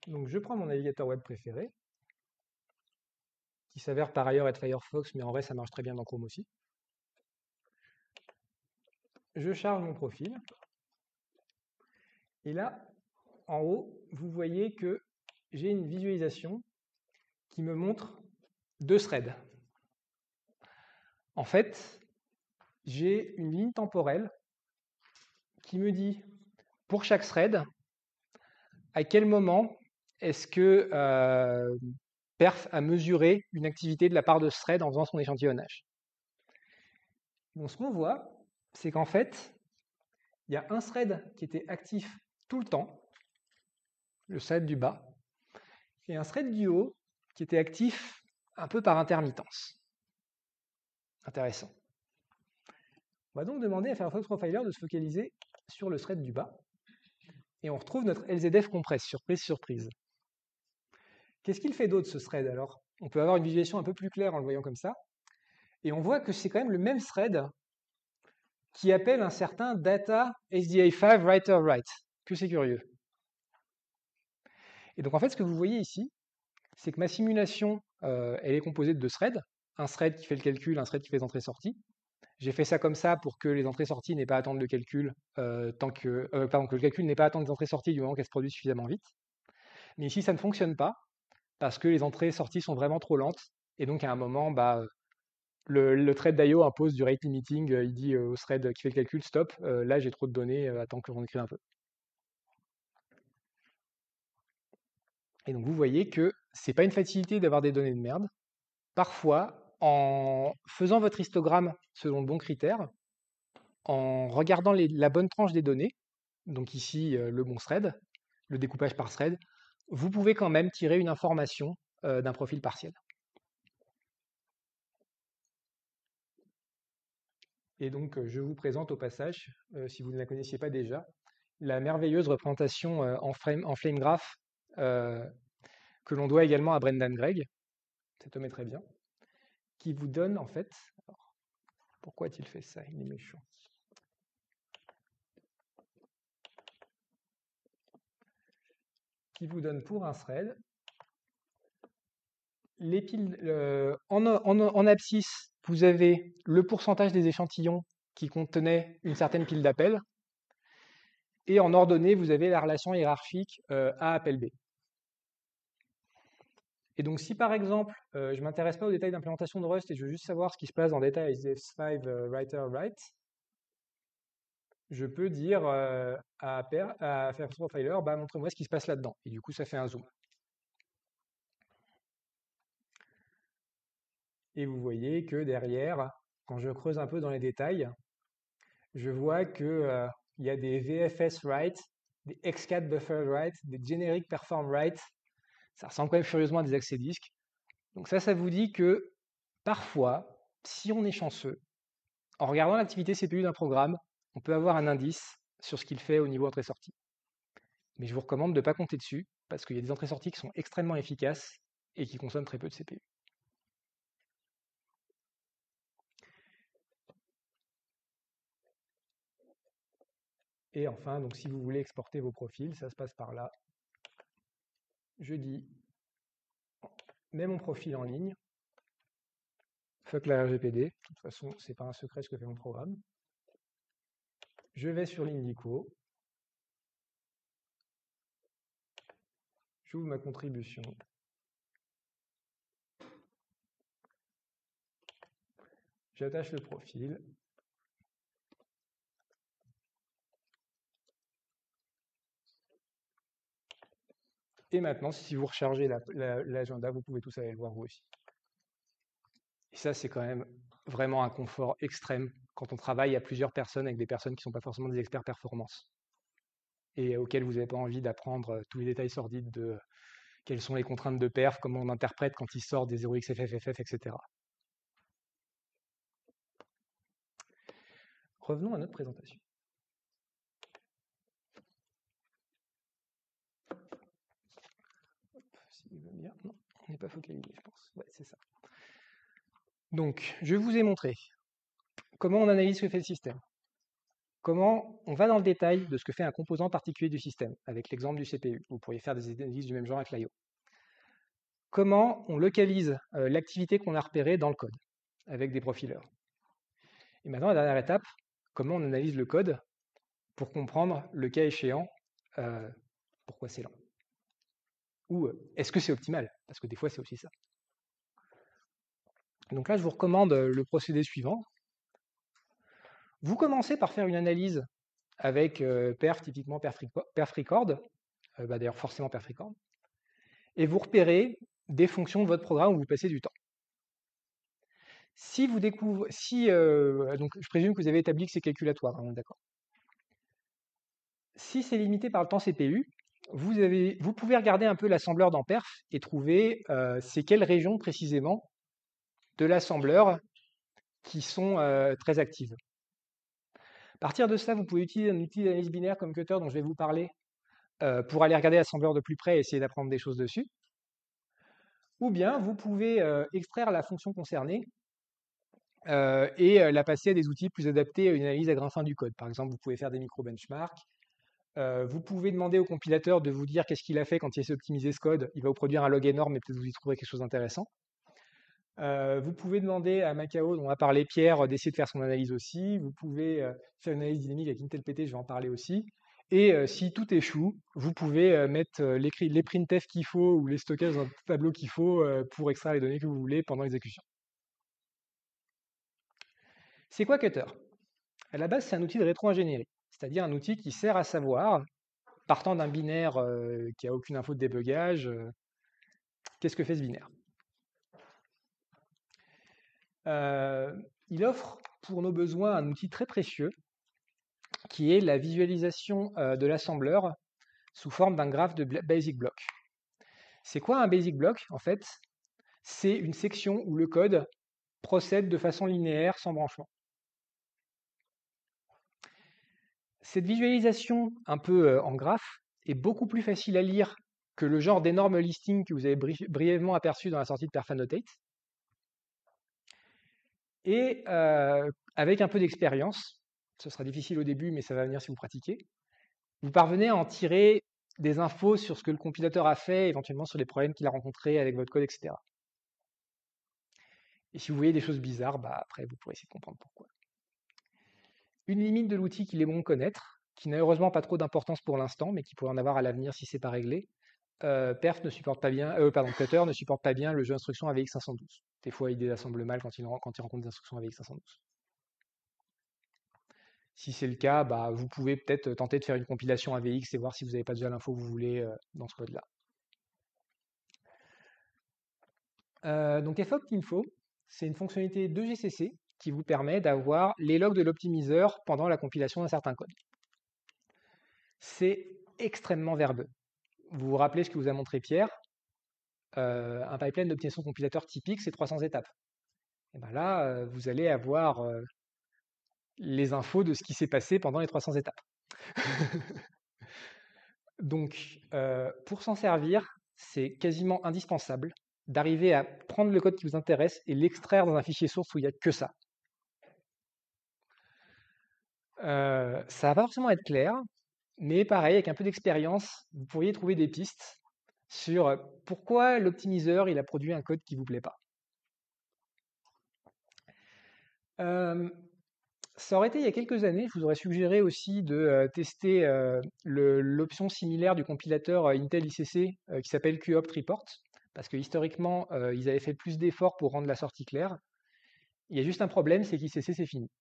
Donc je prends mon navigateur web préféré, qui s'avère par ailleurs être Firefox, mais en vrai ça marche très bien dans Chrome aussi. Je charge mon profil. Et là, en haut, vous voyez que j'ai une visualisation qui me montre 2 threads. En fait, j'ai une ligne temporelle qui me dit, pour chaque thread, à quel moment est-ce que perf a mesuré une activité de la part de ce thread en faisant son échantillonnage. Donc ce qu'on voit, c'est qu'en fait, il y a un thread qui était actif tout le temps, le thread du bas, et un thread du haut qui était actif un peu par intermittence. Intéressant. On va donc demander à Firefox Profiler de se focaliser sur le thread du bas, et on retrouve notre LZF compress, surprise, surprise. Qu'est-ce qu'il fait d'autre ce thread alors? On peut avoir une visualisation un peu plus claire en le voyant comme ça, et on voit que c'est quand même le même thread qui appelle un certain data SDA5 writer-write. Que c'est curieux. Et donc en fait, ce que vous voyez ici, c'est que ma simulation, elle est composée de deux threads. Un thread qui fait le calcul, un thread qui fait les entrées-sorties. J'ai fait ça comme ça pour que les entrées-sorties n'aient pas à attendre le calcul que le calcul n'ait pas à attendre les entrées-sorties du moment qu'elles se produisent suffisamment vite. Mais ici, ça ne fonctionne pas parce que les entrées-sorties sont vraiment trop lentes. Et donc à un moment, le thread d'IO impose du rate limiting. Il dit au thread qui fait le calcul, stop, là j'ai trop de données, attends que j'en écrive un peu. Et donc vous voyez que c'est pas une facilité d'avoir des données de merde. Parfois, en faisant votre histogramme selon le bon critère, en regardant la bonne tranche des données, donc ici le bon thread, le découpage par thread, vous pouvez quand même tirer une information d'un profil partiel. Et donc je vous présente au passage, si vous ne la connaissiez pas déjà, la merveilleuse représentation en flame graph que l'on doit également à Brendan Gregg, cet homme est très bien, qui vous donne en fait, alors, pourquoi a-t-il fait ça? Il est méchant. Qui vous donne pour un thread les piles en abscisse, vous avez le pourcentage des échantillons qui contenaient une certaine pile d'appels, et en ordonnée, vous avez la relation hiérarchique A appel B. Et donc, si par exemple, je ne m'intéresse pas aux détails d'implémentation de Rust et je veux juste savoir ce qui se passe dans Data SDF5 writer-write, je peux dire à Fairfax Profiler, montre-moi ce qui se passe là-dedans. Et du coup, ça fait un zoom. Et vous voyez que derrière, quand je creuse un peu dans les détails, je vois que il y a des VFS write, des XCAT buffer write, des generic perform write. Ça ressemble quand même furieusement à des accès disques. Donc ça vous dit que parfois, si on est chanceux, en regardant l'activité CPU d'un programme, on peut avoir un indice sur ce qu'il fait au niveau entrée-sortie. Mais je vous recommande de ne pas compter dessus, parce qu'il y a des entrées-sorties qui sont extrêmement efficaces et qui consomment très peu de CPU. Et enfin, donc si vous voulez exporter vos profils, ça se passe par là. Je dis, mets mon profil en ligne. Fuck la RGPD. De toute façon, c'est pas un secret ce que fait mon programme. Je vais sur l'Indico. J'ouvre ma contribution. J'attache le profil. Et maintenant, si vous rechargez l'agenda, vous pouvez tous aller le voir vous aussi. Et ça, c'est quand même vraiment un confort extrême quand on travaille à plusieurs personnes avec des personnes qui ne sont pas forcément des experts performance et auxquelles vous n'avez pas envie d'apprendre tous les détails sordides de quelles sont les contraintes de perf, comment on interprète quand il sort des 0xFFFF, etc. Revenons à notre présentation. S'il veut bien. Non, on n'est pas focalisé, je pense. Ouais, c'est ça. Donc, je vous ai montré comment on analyse ce que fait le système. Comment on va dans le détail de ce que fait un composant particulier du système, avec l'exemple du CPU. Vous pourriez faire des analyses du même genre avec l'IO. Comment on localise l'activité qu'on a repérée dans le code, avec des profilers. Et maintenant, la dernière étape, comment on analyse le code pour comprendre, le cas échéant, pourquoi c'est lent. Ou est-ce que c'est optimal? Parce que des fois, c'est aussi ça. Donc là, je vous recommande le procédé suivant. Vous commencez par faire une analyse avec perf, typiquement perf record, d'ailleurs forcément perf record, et vous repérez des fonctions de votre programme où vous passez du temps. Si vous découvrez, donc je présume que vous avez établi que c'est calculatoire, hein, d'accord. Si c'est limité par le temps CPU, vous pouvez regarder un peu l'assembleur dans perf et trouver c'est quelles régions précisément de l'assembleur qui sont très actives. À partir de ça, vous pouvez utiliser un outil d'analyse binaire comme Cutter dont je vais vous parler pour aller regarder l'assembleur de plus près et essayer d'apprendre des choses dessus. Ou bien vous pouvez extraire la fonction concernée et la passer à des outils plus adaptés à une analyse à grain fin du code. Par exemple, vous pouvez faire des micro-benchmarks. Vous pouvez demander au compilateur de vous dire qu'est-ce qu'il a fait quand il essaie d'optimiser ce code. Il va vous produire un log énorme, mais peut-être vous y trouverez quelque chose d'intéressant. Vous pouvez demander à Macao, dont a parlé Pierre, d'essayer de faire son analyse aussi. Vous pouvez faire une analyse dynamique avec Intel PT, je vais en parler aussi. Et si tout échoue, vous pouvez mettre les printf qu'il faut ou les stockages dans le tableau qu'il faut pour extraire les données que vous voulez pendant l'exécution. C'est quoi Cutter? À la base, c'est un outil de rétro-ingénierie, c'est-à-dire un outil qui sert à savoir, partant d'un binaire qui n'a aucune info de débugage, qu'est-ce que fait ce binaire? Il offre pour nos besoins un outil très précieux qui est la visualisation de l'assembleur sous forme d'un graphe de basic block. C'est quoi un basic block? En fait, c'est une section où le code procède de façon linéaire sans branchement. Cette visualisation un peu en graphe est beaucoup plus facile à lire que le genre d'énorme listing que vous avez brièvement aperçu dans la sortie de Perfanotate. Et avec un peu d'expérience, ce sera difficile au début, mais ça va venir si vous pratiquez, vous parvenez à en tirer des infos sur ce que le compilateur a fait, éventuellement sur les problèmes qu'il a rencontrés avec votre code, etc. Et si vous voyez des choses bizarres, après, vous pourrez essayer de comprendre pourquoi. Une limite de l'outil qu'il est bon de connaître, qui n'a heureusement pas trop d'importance pour l'instant, mais qui pourrait en avoir à l'avenir si c'est pas réglé. Perf ne supporte pas bien, Cutter ne supporte pas bien le jeu d'instructions AVX 512. Des fois, il désassemble mal quand il rencontre des instructions AVX 512. Si c'est le cas, vous pouvez peut-être tenter de faire une compilation AVX et voir si vous n'avez pas déjà l'info que vous voulez dans ce code-là. Donc fopt-info, c'est une fonctionnalité de GCC qui vous permet d'avoir les logs de l'optimiseur pendant la compilation d'un certain code. C'est extrêmement verbeux. Vous vous rappelez ce que vous a montré Pierre, un pipeline d'optimisation compilateur typique, c'est 300 étapes. Et bien là, vous allez avoir les infos de ce qui s'est passé pendant les 300 étapes. Donc, pour s'en servir, c'est quasiment indispensable d'arriver à prendre le code qui vous intéresse et l'extraire dans un fichier source où il n'y a que ça. Ça va pas forcément être clair, mais pareil, avec un peu d'expérience, vous pourriez trouver des pistes sur pourquoi l'optimiseur il a produit un code qui ne vous plaît pas. Ça aurait été il y a quelques années, je vous aurais suggéré aussi de tester l'option similaire du compilateur Intel ICC qui s'appelle QOpt Report, parce que historiquement, ils avaient fait plus d'efforts pour rendre la sortie claire. Il y a juste un problème, c'est qu'ICC c'est fini.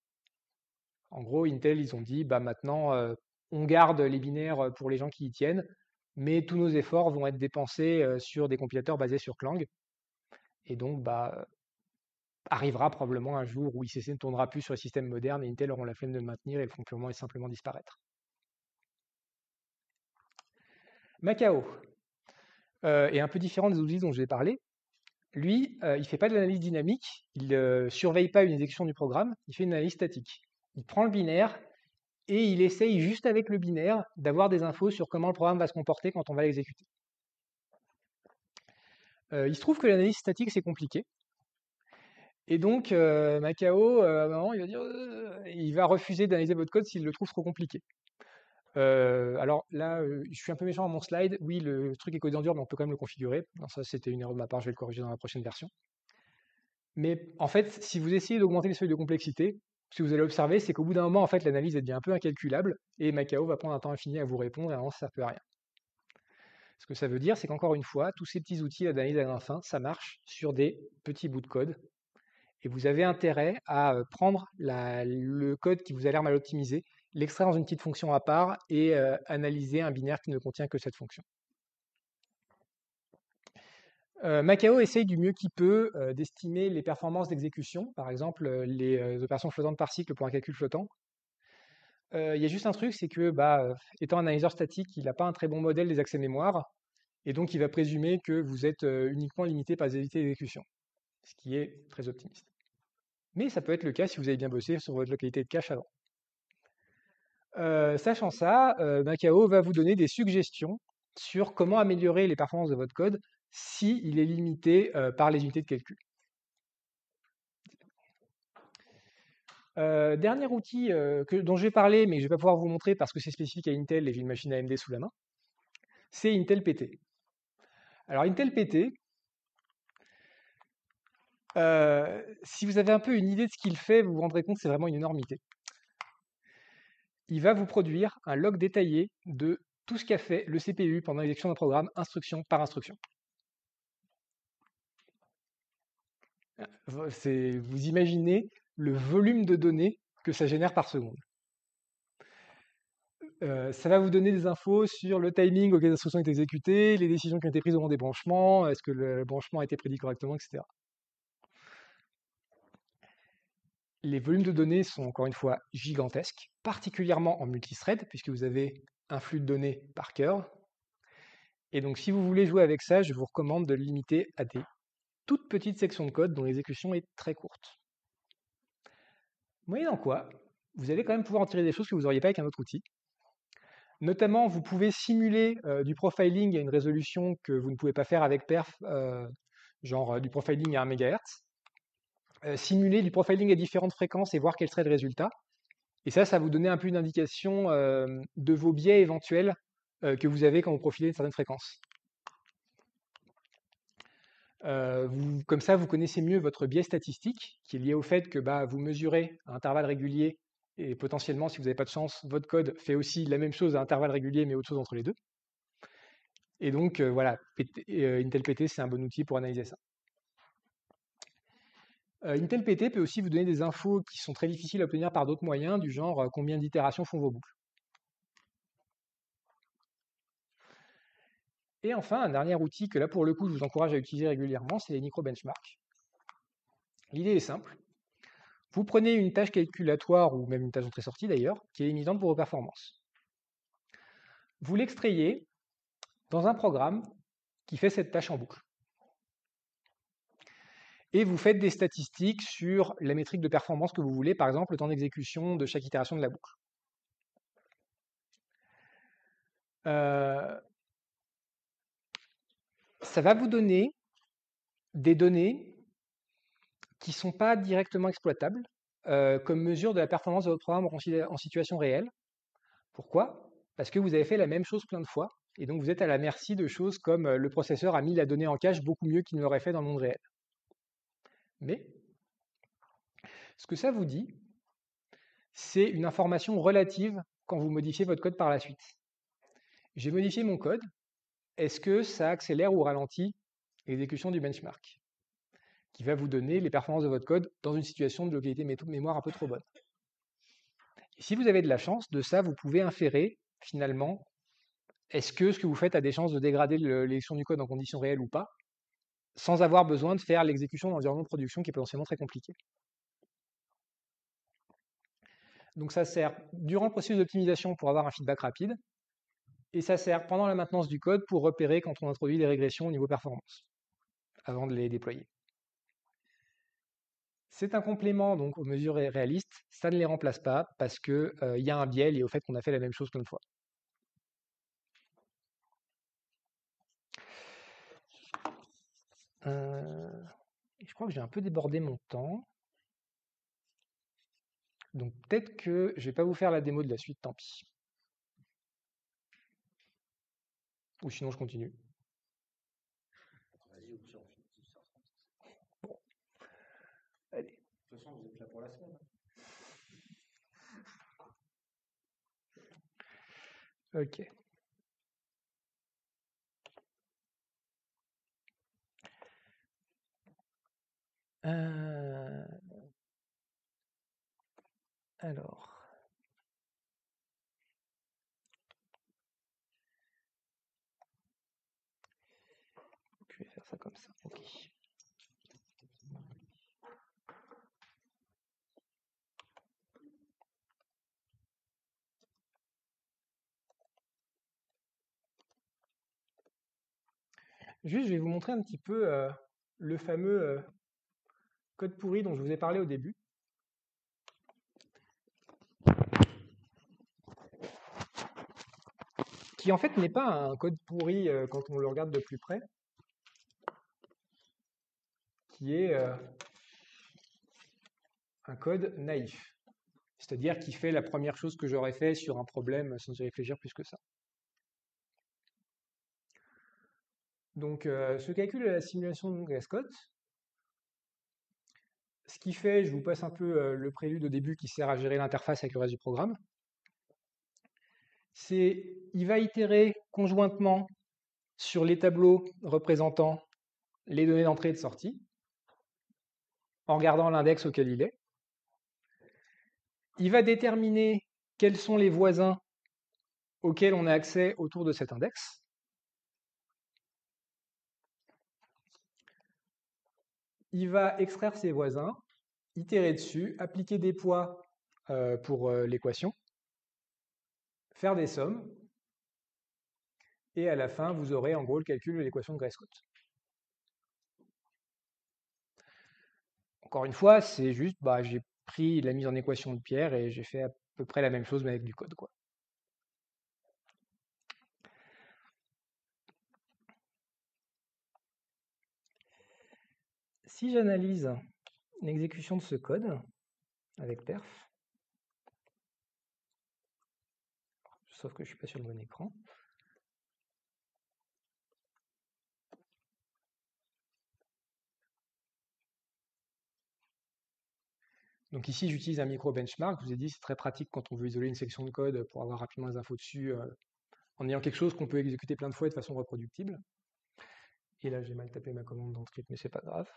En gros, Intel, ils ont dit, maintenant, on garde les binaires pour les gens qui y tiennent, mais tous nos efforts vont être dépensés sur des compilateurs basés sur Clang. Et donc, arrivera probablement un jour où ICC ne tournera plus sur les systèmes modernes et Intel auront la flemme de le maintenir et le font purement et simplement disparaître. Macao est un peu différent des outils dont je vais parler. Lui, il ne fait pas de l'analyse dynamique, il ne surveille pas une exécution du programme, il fait une analyse statique. Il prend le binaire et il essaye juste avec le binaire d'avoir des infos sur comment le programme va se comporter quand on va l'exécuter. Il se trouve que l'analyse statique, c'est compliqué. Et donc, Macao, à un moment, il va dire, il va refuser d'analyser votre code s'il le trouve trop compliqué. Alors là, je suis un peu méchant dans mon slide. Oui, le truc est codé en dur, mais on peut quand même le configurer. Non, ça, c'était une erreur de ma part, je vais le corriger dans la prochaine version. Mais en fait, si vous essayez d'augmenter les seuils de complexité, ce que vous allez observer, c'est qu'au bout d'un moment, en fait, l'analyse devient un peu incalculable, et Macao va prendre un temps infini à vous répondre, et à un moment, ça ne sert plus à rien. Ce que ça veut dire, c'est qu'encore une fois, tous ces petits outils d'analyse à grain fin, ça marche sur des petits bouts de code. Et vous avez intérêt à prendre le code qui vous a l'air mal optimisé, l'extraire dans une petite fonction à part et analyser un binaire qui ne contient que cette fonction. Macao essaye du mieux qu'il peut d'estimer les performances d'exécution, par exemple les opérations flottantes par cycle pour un calcul flottant. Il y a juste un truc, c'est que étant un analyseur statique, il n'a pas un très bon modèle des accès mémoire, et donc il va présumer que vous êtes uniquement limité par les unités d'exécution, ce qui est très optimiste. Mais ça peut être le cas si vous avez bien bossé sur votre localité de cache avant. Sachant ça, Macao va vous donner des suggestions sur comment améliorer les performances de votre code s'il est limité par les unités de calcul. Dernier outil dont je vais parler, mais que je ne vais pas pouvoir vous montrer parce que c'est spécifique à Intel et j'ai une machine AMD sous la main, c'est Intel PT. Alors Intel PT, si vous avez un peu une idée de ce qu'il fait, vous vous rendrez compte que c'est vraiment une énormité. Il va vous produire un log détaillé de tout ce qu'a fait le CPU pendant l'exécution d'un programme, instruction par instruction. Vous imaginez le volume de données que ça génère par seconde. Ça va vous donner des infos sur le timing auquel l'instruction est exécutée, les décisions qui ont été prises au moment des branchements, est-ce que le branchement a été prédit correctement, etc. Les volumes de données sont encore une fois gigantesques, particulièrement en multithread, puisque vous avez un flux de données par cœur. Et donc si vous voulez jouer avec ça, je vous recommande de le limiter à des toutes petites sections de code dont l'exécution est très courte. Moyennant quoi, vous allez quand même pouvoir en tirer des choses que vous n'auriez pas avec un autre outil. Notamment, vous pouvez simuler du profiling à une résolution que vous ne pouvez pas faire avec perf, genre du profiling à 1 MHz. Simuler du profiling à différentes fréquences et voir quel serait le résultat. Et ça va vous donner un peu une indication de vos biais éventuels que vous avez quand vous profilez une certaine fréquence. Comme ça, vous connaissez mieux votre biais statistique, qui est lié au fait que vous mesurez à intervalles réguliers, et potentiellement, si vous n'avez pas de chance, votre code fait aussi la même chose à intervalles réguliers, mais autre chose entre les deux. Et donc, voilà, Intel PT, c'est un bon outil pour analyser ça. Intel PT peut aussi vous donner des infos qui sont très difficiles à obtenir par d'autres moyens, du genre combien d'itérations font vos boucles. Et enfin, un dernier outil que là, pour le coup, je vous encourage à utiliser régulièrement, c'est les micro-benchmarks. L'idée est simple. Vous prenez une tâche calculatoire, ou même une tâche d'entrée-sortie d'ailleurs, qui est limitante pour vos performances. Vous l'extrayez dans un programme qui fait cette tâche en boucle. Et vous faites des statistiques sur la métrique de performance que vous voulez, par exemple le temps d'exécution de chaque itération de la boucle. Ça va vous donner des données qui ne sont pas directement exploitables comme mesure de la performance de votre programme en situation réelle. Pourquoi? Parce que vous avez fait la même chose plein de fois, et donc vous êtes à la merci de choses comme le processeur a mis la donnée en cache beaucoup mieux qu'il ne l'aurait fait dans le monde réel. Mais ce que ça vous dit, c'est une information relative quand vous modifiez votre code par la suite. J'ai modifié mon code, est-ce que ça accélère ou ralentit l'exécution du benchmark, qui va vous donner les performances de votre code dans une situation de localité mémoire un peu trop bonne. Et si vous avez de la chance, de ça, vous pouvez inférer, finalement, est-ce que ce que vous faites a des chances de dégrader l'exécution du code en conditions réelles ou pas, sans avoir besoin de faire l'exécution dans l'environnement de production qui est potentiellement très compliqué. Donc ça sert durant le processus d'optimisation pour avoir un feedback rapide, et ça sert pendant la maintenance du code pour repérer quand on introduit des régressions au niveau performance, avant de les déployer. C'est un complément donc aux mesures réalistes, ça ne les remplace pas parce qu'il y a un biais lié au fait qu'on a fait la même chose plein de fois. Je crois que j'ai un peu débordé mon temps. Donc peut-être que je ne vais pas vous faire la démo de la suite, tant pis. Ou sinon je continue. Vas-y, au pire, on finit tout ça. Bon. Allez. De toute façon, vous êtes là pour la semaine. Ok. Alors. Je vais faire ça comme ça. Ok. Juste, je vais vous montrer un petit peu le fameux code pourri dont je vous ai parlé au début. Qui en fait n'est pas un code pourri quand on le regarde de plus près, qui est un code naïf. C'est-à-dire qu'il fait la première chose que j'aurais fait sur un problème sans y réfléchir plus que ça. Donc, ce calcul est la simulation de Glasscotte. Ce qui fait, je vous passe un peu le prélude au début qui sert à gérer l'interface avec le reste du programme. Il va itérer conjointement sur les tableaux représentant les données d'entrée et de sortie, en regardant l'index auquel il est. Il va déterminer quels sont les voisins auxquels on a accès autour de cet index. Il va extraire ces voisins, itérer dessus, appliquer des poids pour l'équation, faire des sommes, et à la fin, vous aurez en gros le calcul de l'équation de Glasscotte. Encore une fois, c'est juste, j'ai pris la mise en équation de Pierre et j'ai fait à peu près la même chose mais avec du code, quoi. Si j'analyse l'exécution de ce code avec perf, sauf que je ne suis pas sur le bon écran. Donc ici, j'utilise un micro benchmark. Je vous ai dit, c'est très pratique quand on veut isoler une section de code pour avoir rapidement les infos dessus, en ayant quelque chose qu'on peut exécuter plein de fois et de façon reproductible. Et là, j'ai mal tapé ma commande dans le script, mais c'est pas grave.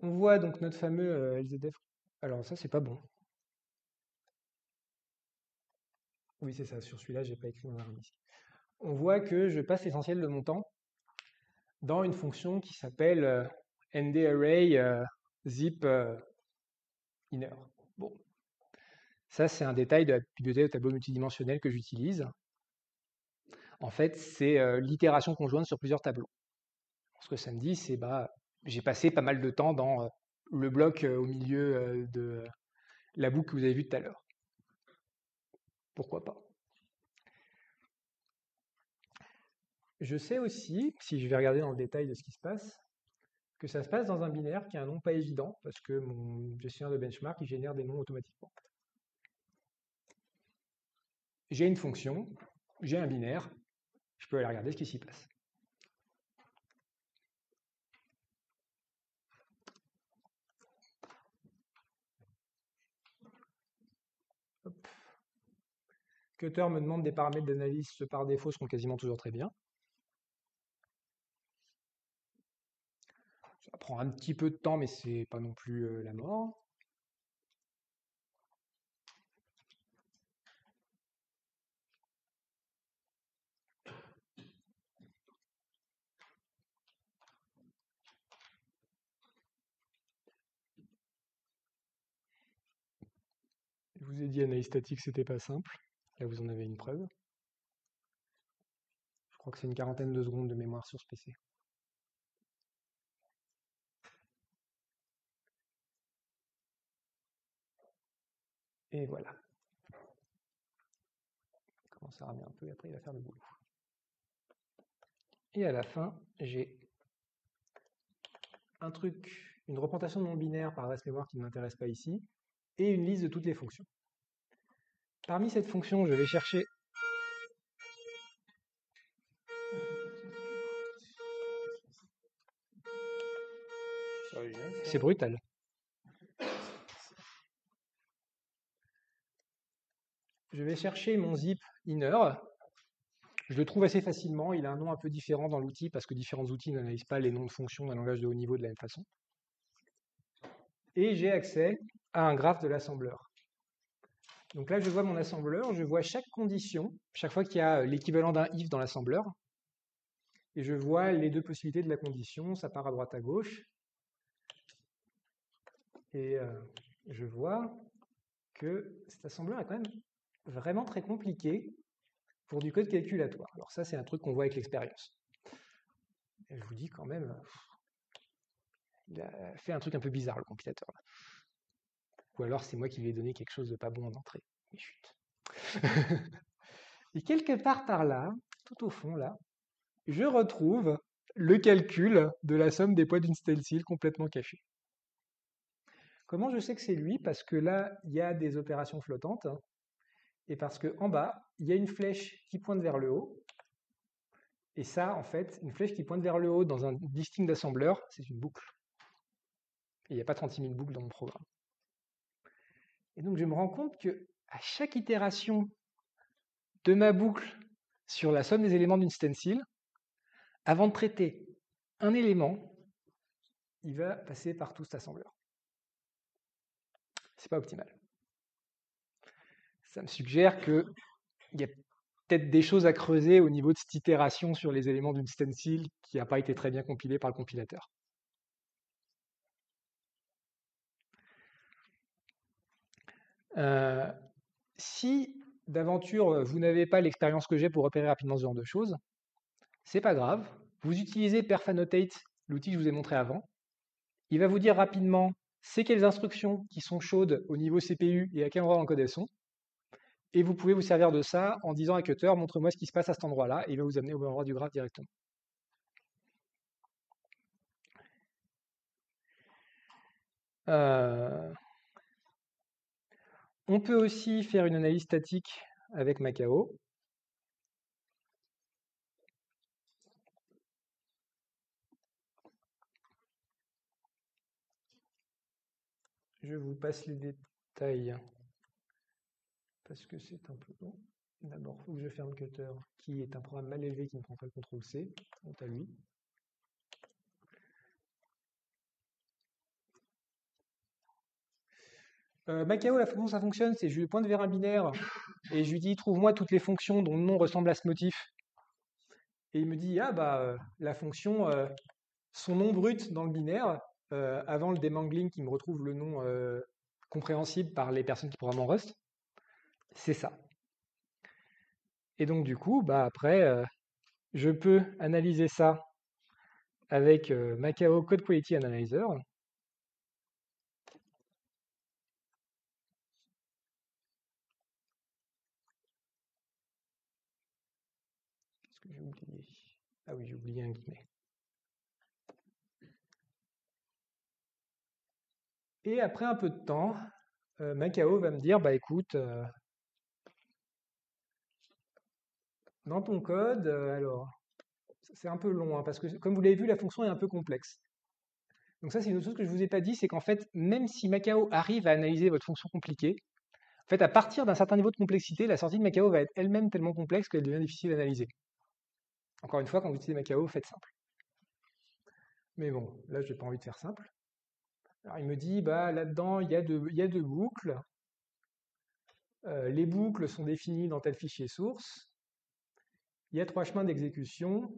On voit donc notre fameux LZF. Alors ça, c'est pas bon. Oui, c'est ça. Sur celui-là, j'ai pas écrit dans la remise. On voit que je passe l'essentiel de mon temps dans une fonction qui s'appelle ndarray zip inner. Bon. Ça, c'est un détail de la bibliothèque de tableau multidimensionnel que j'utilise. En fait, c'est l'itération conjointe sur plusieurs tableaux. Ce que ça me dit, c'est j'ai passé pas mal de temps dans le bloc au milieu de la boucle que vous avez vue tout à l'heure. Pourquoi pas? Je sais aussi, si je vais regarder dans le détail de ce qui se passe, que ça se passe dans un binaire qui a un nom pas évident, parce que mon gestionnaire de benchmark, il génère des noms automatiquement. J'ai une fonction, j'ai un binaire, je peux aller regarder ce qui s'y passe. Hop. Cutter me demande des paramètres d'analyse par défaut, seront quasiment toujours très bien. Ça prend un petit peu de temps, mais c'est pas non plus la mort. Je vous ai dit analyse statique, c'était pas simple. Là, vous en avez une preuve. Je crois que c'est une quarantaine de secondes de mémoire sur ce PC. Et voilà. Il commence à ramer un peu et après il va faire le boulot. Et à la fin, j'ai un truc, une représentation de mon binaire par adresse mémoire qui ne m'intéresse pas ici, et une liste de toutes les fonctions. Parmi cette fonction, je vais chercher c'est brutal. Je vais chercher mon zip inner. Je le trouve assez facilement. Il a un nom un peu différent dans l'outil parce que différents outils n'analysent pas les noms de fonctions d'un langage de haut niveau de la même façon. Et j'ai accès à un graphe de l'assembleur. Donc là, je vois mon assembleur, je vois chaque condition, chaque fois qu'il y a l'équivalent d'un if dans l'assembleur. Et je vois les deux possibilités de la condition, ça part à droite à gauche. Et je vois que cet assembleur est quand même vraiment très compliqué pour du code calculatoire. Alors ça, c'est un truc qu'on voit avec l'expérience. Et je vous dis quand même, Il a fait un truc un peu bizarre, le compilateur. Là. Ou alors c'est moi qui lui ai donné quelque chose de pas bon en entrée. Mais chut. Et quelque part par là, tout au fond là, je retrouve le calcul de la somme des poids d'une stencil complètement cachée. Comment je sais que c'est lui? Parce que là, il y a des opérations flottantes, et parce qu'en bas, il y a une flèche qui pointe vers le haut. Et ça, en fait, une flèche qui pointe vers le haut dans un distinct d'assembleur, c'est une boucle. Et il n'y a pas 36 000 boucles dans mon programme. Et donc je me rends compte que à chaque itération de ma boucle sur la somme des éléments d'une stencil, avant de traiter un élément, il va passer par tout cet assembleur. C'est pas optimal. Ça me suggère qu'il y a peut-être des choses à creuser au niveau de cette itération sur les éléments d'une stencil qui n'a pas été très bien compilée par le compilateur. Si d'aventure vous n'avez pas l'expérience que j'ai pour repérer rapidement ce genre de choses, c'est pas grave. Vous utilisez perf_annotate, l'outil que je vous ai montré avant. Il va vous dire rapidement c'est quelles instructions qui sont chaudes au niveau CPU et à quel endroit dans le code elles sont. Et vous pouvez vous servir de ça en disant à Cutter, montre-moi ce qui se passe à cet endroit-là, et il va vous amener au bon endroit du graphe directement. On peut aussi faire une analyse statique avec Macao. Je vous passe les détails parce que c'est un peu long. D'abord, il faut que je ferme Cutter, qui est un programme mal élevé qui ne prend pas le CTRL-C. Honte à lui. Macao, la façon dont ça fonctionne, c'est je lui pointe vers un binaire et je lui dis trouve-moi toutes les fonctions dont le nom ressemble à ce motif. Et il me dit ah bah la fonction, son nom brut dans le binaire, avant le demangling qui me retrouve le nom compréhensible par les personnes qui programment en Rust, c'est ça. Et donc du coup, bah après, je peux analyser ça avec Macao Code Quality Analyzer. Qu'est-ce que j'ai oublié? Ah oui, j'ai oublié un guillemet. Et après un peu de temps, Macao va me dire, bah écoute, dans ton code, alors, c'est un peu long, hein, parce que comme vous l'avez vu, la fonction est un peu complexe. Donc ça, c'est une autre chose que je ne vous ai pas dit, c'est qu'en fait, même si Macao arrive à analyser votre fonction compliquée, en fait, à partir d'un certain niveau de complexité, la sortie de Macao va être elle-même tellement complexe qu'elle devient difficile à analyser. Encore une fois, quand vous utilisez Macao, faites simple. Mais bon, là, je n'ai pas envie de faire simple. Alors, il me dit, bah, là-dedans, il y a deux boucles. Les boucles sont définies dans tel fichier source. Il y a 3 chemins d'exécution.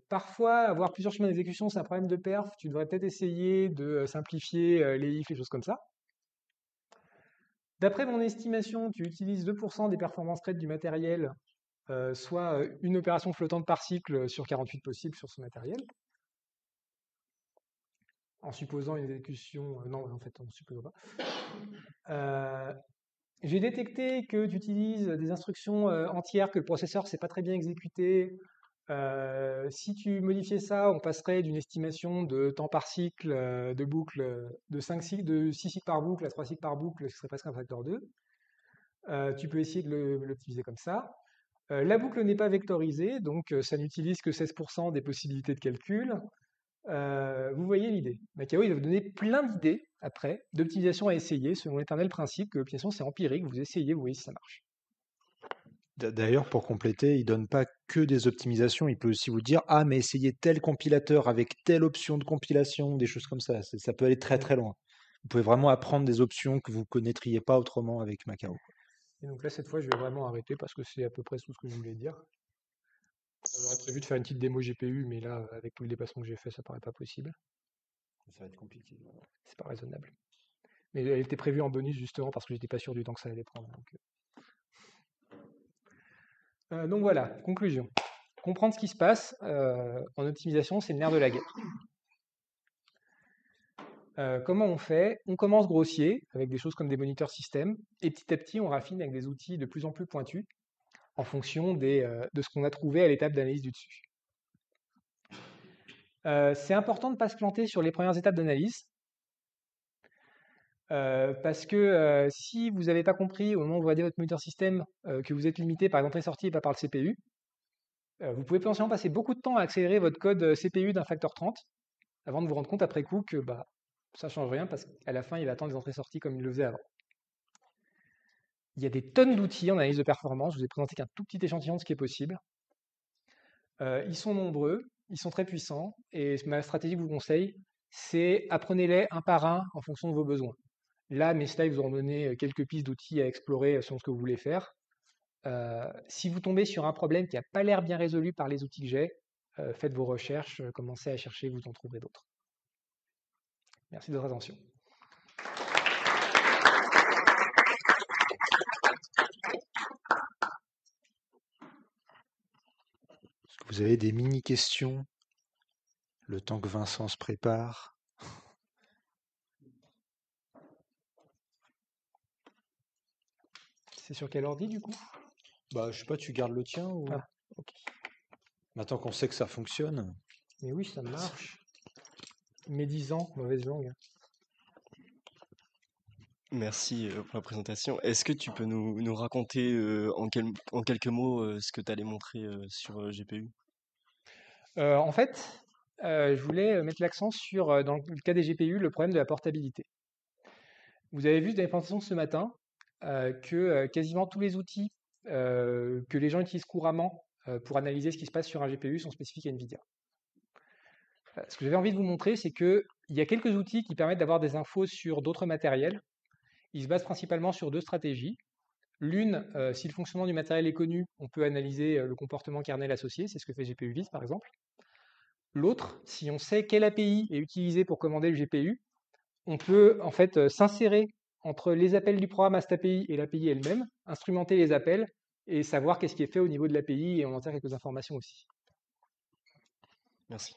Parfois, avoir plusieurs chemins d'exécution, c'est un problème de perf. Tu devrais peut-être essayer de simplifier les ifs, les choses comme ça. D'après mon estimation, tu utilises 2% des performances traites du matériel, soit une opération flottante par cycle sur 48 possibles sur ce matériel. En supposant une exécution... non, en fait, on ne suppose pas. J'ai détecté que tu utilises des instructions entières que le processeur ne sait pas très bien exécuter. Si tu modifiais ça, on passerait d'une estimation de temps par cycle de boucle de 6 cycles par boucle à 3 cycles par boucle, ce serait presque un facteur 2. Tu peux essayer de l'optimiser comme ça. La boucle n'est pas vectorisée, donc ça n'utilise que 16% des possibilités de calcul. Vous voyez l'idée. Macao, il va vous donner plein d'idées après d'optimisation à essayer selon l'éternel principe que l'optimisation c'est empirique, vous essayez, vous voyez si ça marche. D'ailleurs, pour compléter, il donne pas que des optimisations, il peut aussi vous dire ah mais essayez tel compilateur avec telle option de compilation, des choses comme ça. Ça peut aller très très loin. Vous pouvez vraiment apprendre des options que vous connaîtriez pas autrement avec Macao. Et donc là, cette fois, je vais vraiment arrêter parce que c'est à peu près tout ce que je voulais dire. J'aurais prévu de faire une petite démo GPU, mais là, avec tout le dépassement que j'ai fait, ça paraît pas possible. Ça va être compliqué. C'est pas raisonnable. Mais elle était prévue en bonus justement parce que j'étais pas sûr du temps que ça allait prendre. Donc voilà, conclusion. Comprendre ce qui se passe en optimisation, c'est le nerf de la guerre. Comment on fait? On commence grossier, avec des choses comme des moniteurs système, et petit à petit, on raffine avec des outils de plus en plus pointus, en fonction de ce qu'on a trouvé à l'étape d'analyse du dessus. C'est important de ne pas se planter sur les premières étapes d'analyse, parce que si vous n'avez pas compris au moment où vous regardez votre moniteur système que vous êtes limité par l'entrée-sortie et pas par le CPU, vous pouvez potentiellement passer beaucoup de temps à accélérer votre code CPU d'un facteur 30 avant de vous rendre compte après coup que ça ne change rien parce qu'à la fin, il va attendre les entrées-sorties comme il le faisait avant. Il y a des tonnes d'outils en analyse de performance. Je vous ai présenté qu'un tout petit échantillon de ce qui est possible. Ils sont nombreux, ils sont très puissants et ma stratégie que je vous conseille, c'est apprenez-les un par un en fonction de vos besoins. Là, mes slides vous ont donné quelques pistes d'outils à explorer selon ce que vous voulez faire. Si vous tombez sur un problème qui n'a pas l'air bien résolu par les outils que j'ai, faites vos recherches, commencez à chercher, vous en trouverez d'autres. Merci de votre attention. Est-ce que vous avez des mini-questions le temps que Vincent se prépare? C'est sur quel ordi du coup? Bah, je sais pas, tu gardes le tien ou... Ah, ok. Maintenant qu'on sait que ça fonctionne. Mais oui, ça marche. Médisant, mauvaise langue. Merci pour la présentation. Est-ce que tu peux nous raconter en quelques mots ce que tu allais montrer sur GPU? En fait, je voulais mettre l'accent sur, dans le cas des GPU, le problème de la portabilité. Vous avez vu dans les présentations de ce matin que quasiment tous les outils que les gens utilisent couramment pour analyser ce qui se passe sur un GPU sont spécifiques à NVIDIA. Ce que j'avais envie de vous montrer, c'est qu'il y a quelques outils qui permettent d'avoir des infos sur d'autres matériels. Ils se basent principalement sur deux stratégies. L'une, si le fonctionnement du matériel est connu, on peut analyser le comportement kernel associé, c'est ce que fait GPUVis par exemple. L'autre, si on sait quelle API est utilisée pour commander le GPU, on peut en fait s'insérer entre les appels du programme à cette API et l'API elle-même, instrumenter les appels et savoir qu'est-ce qui est fait au niveau de l'API et on en tire quelques informations aussi. Merci.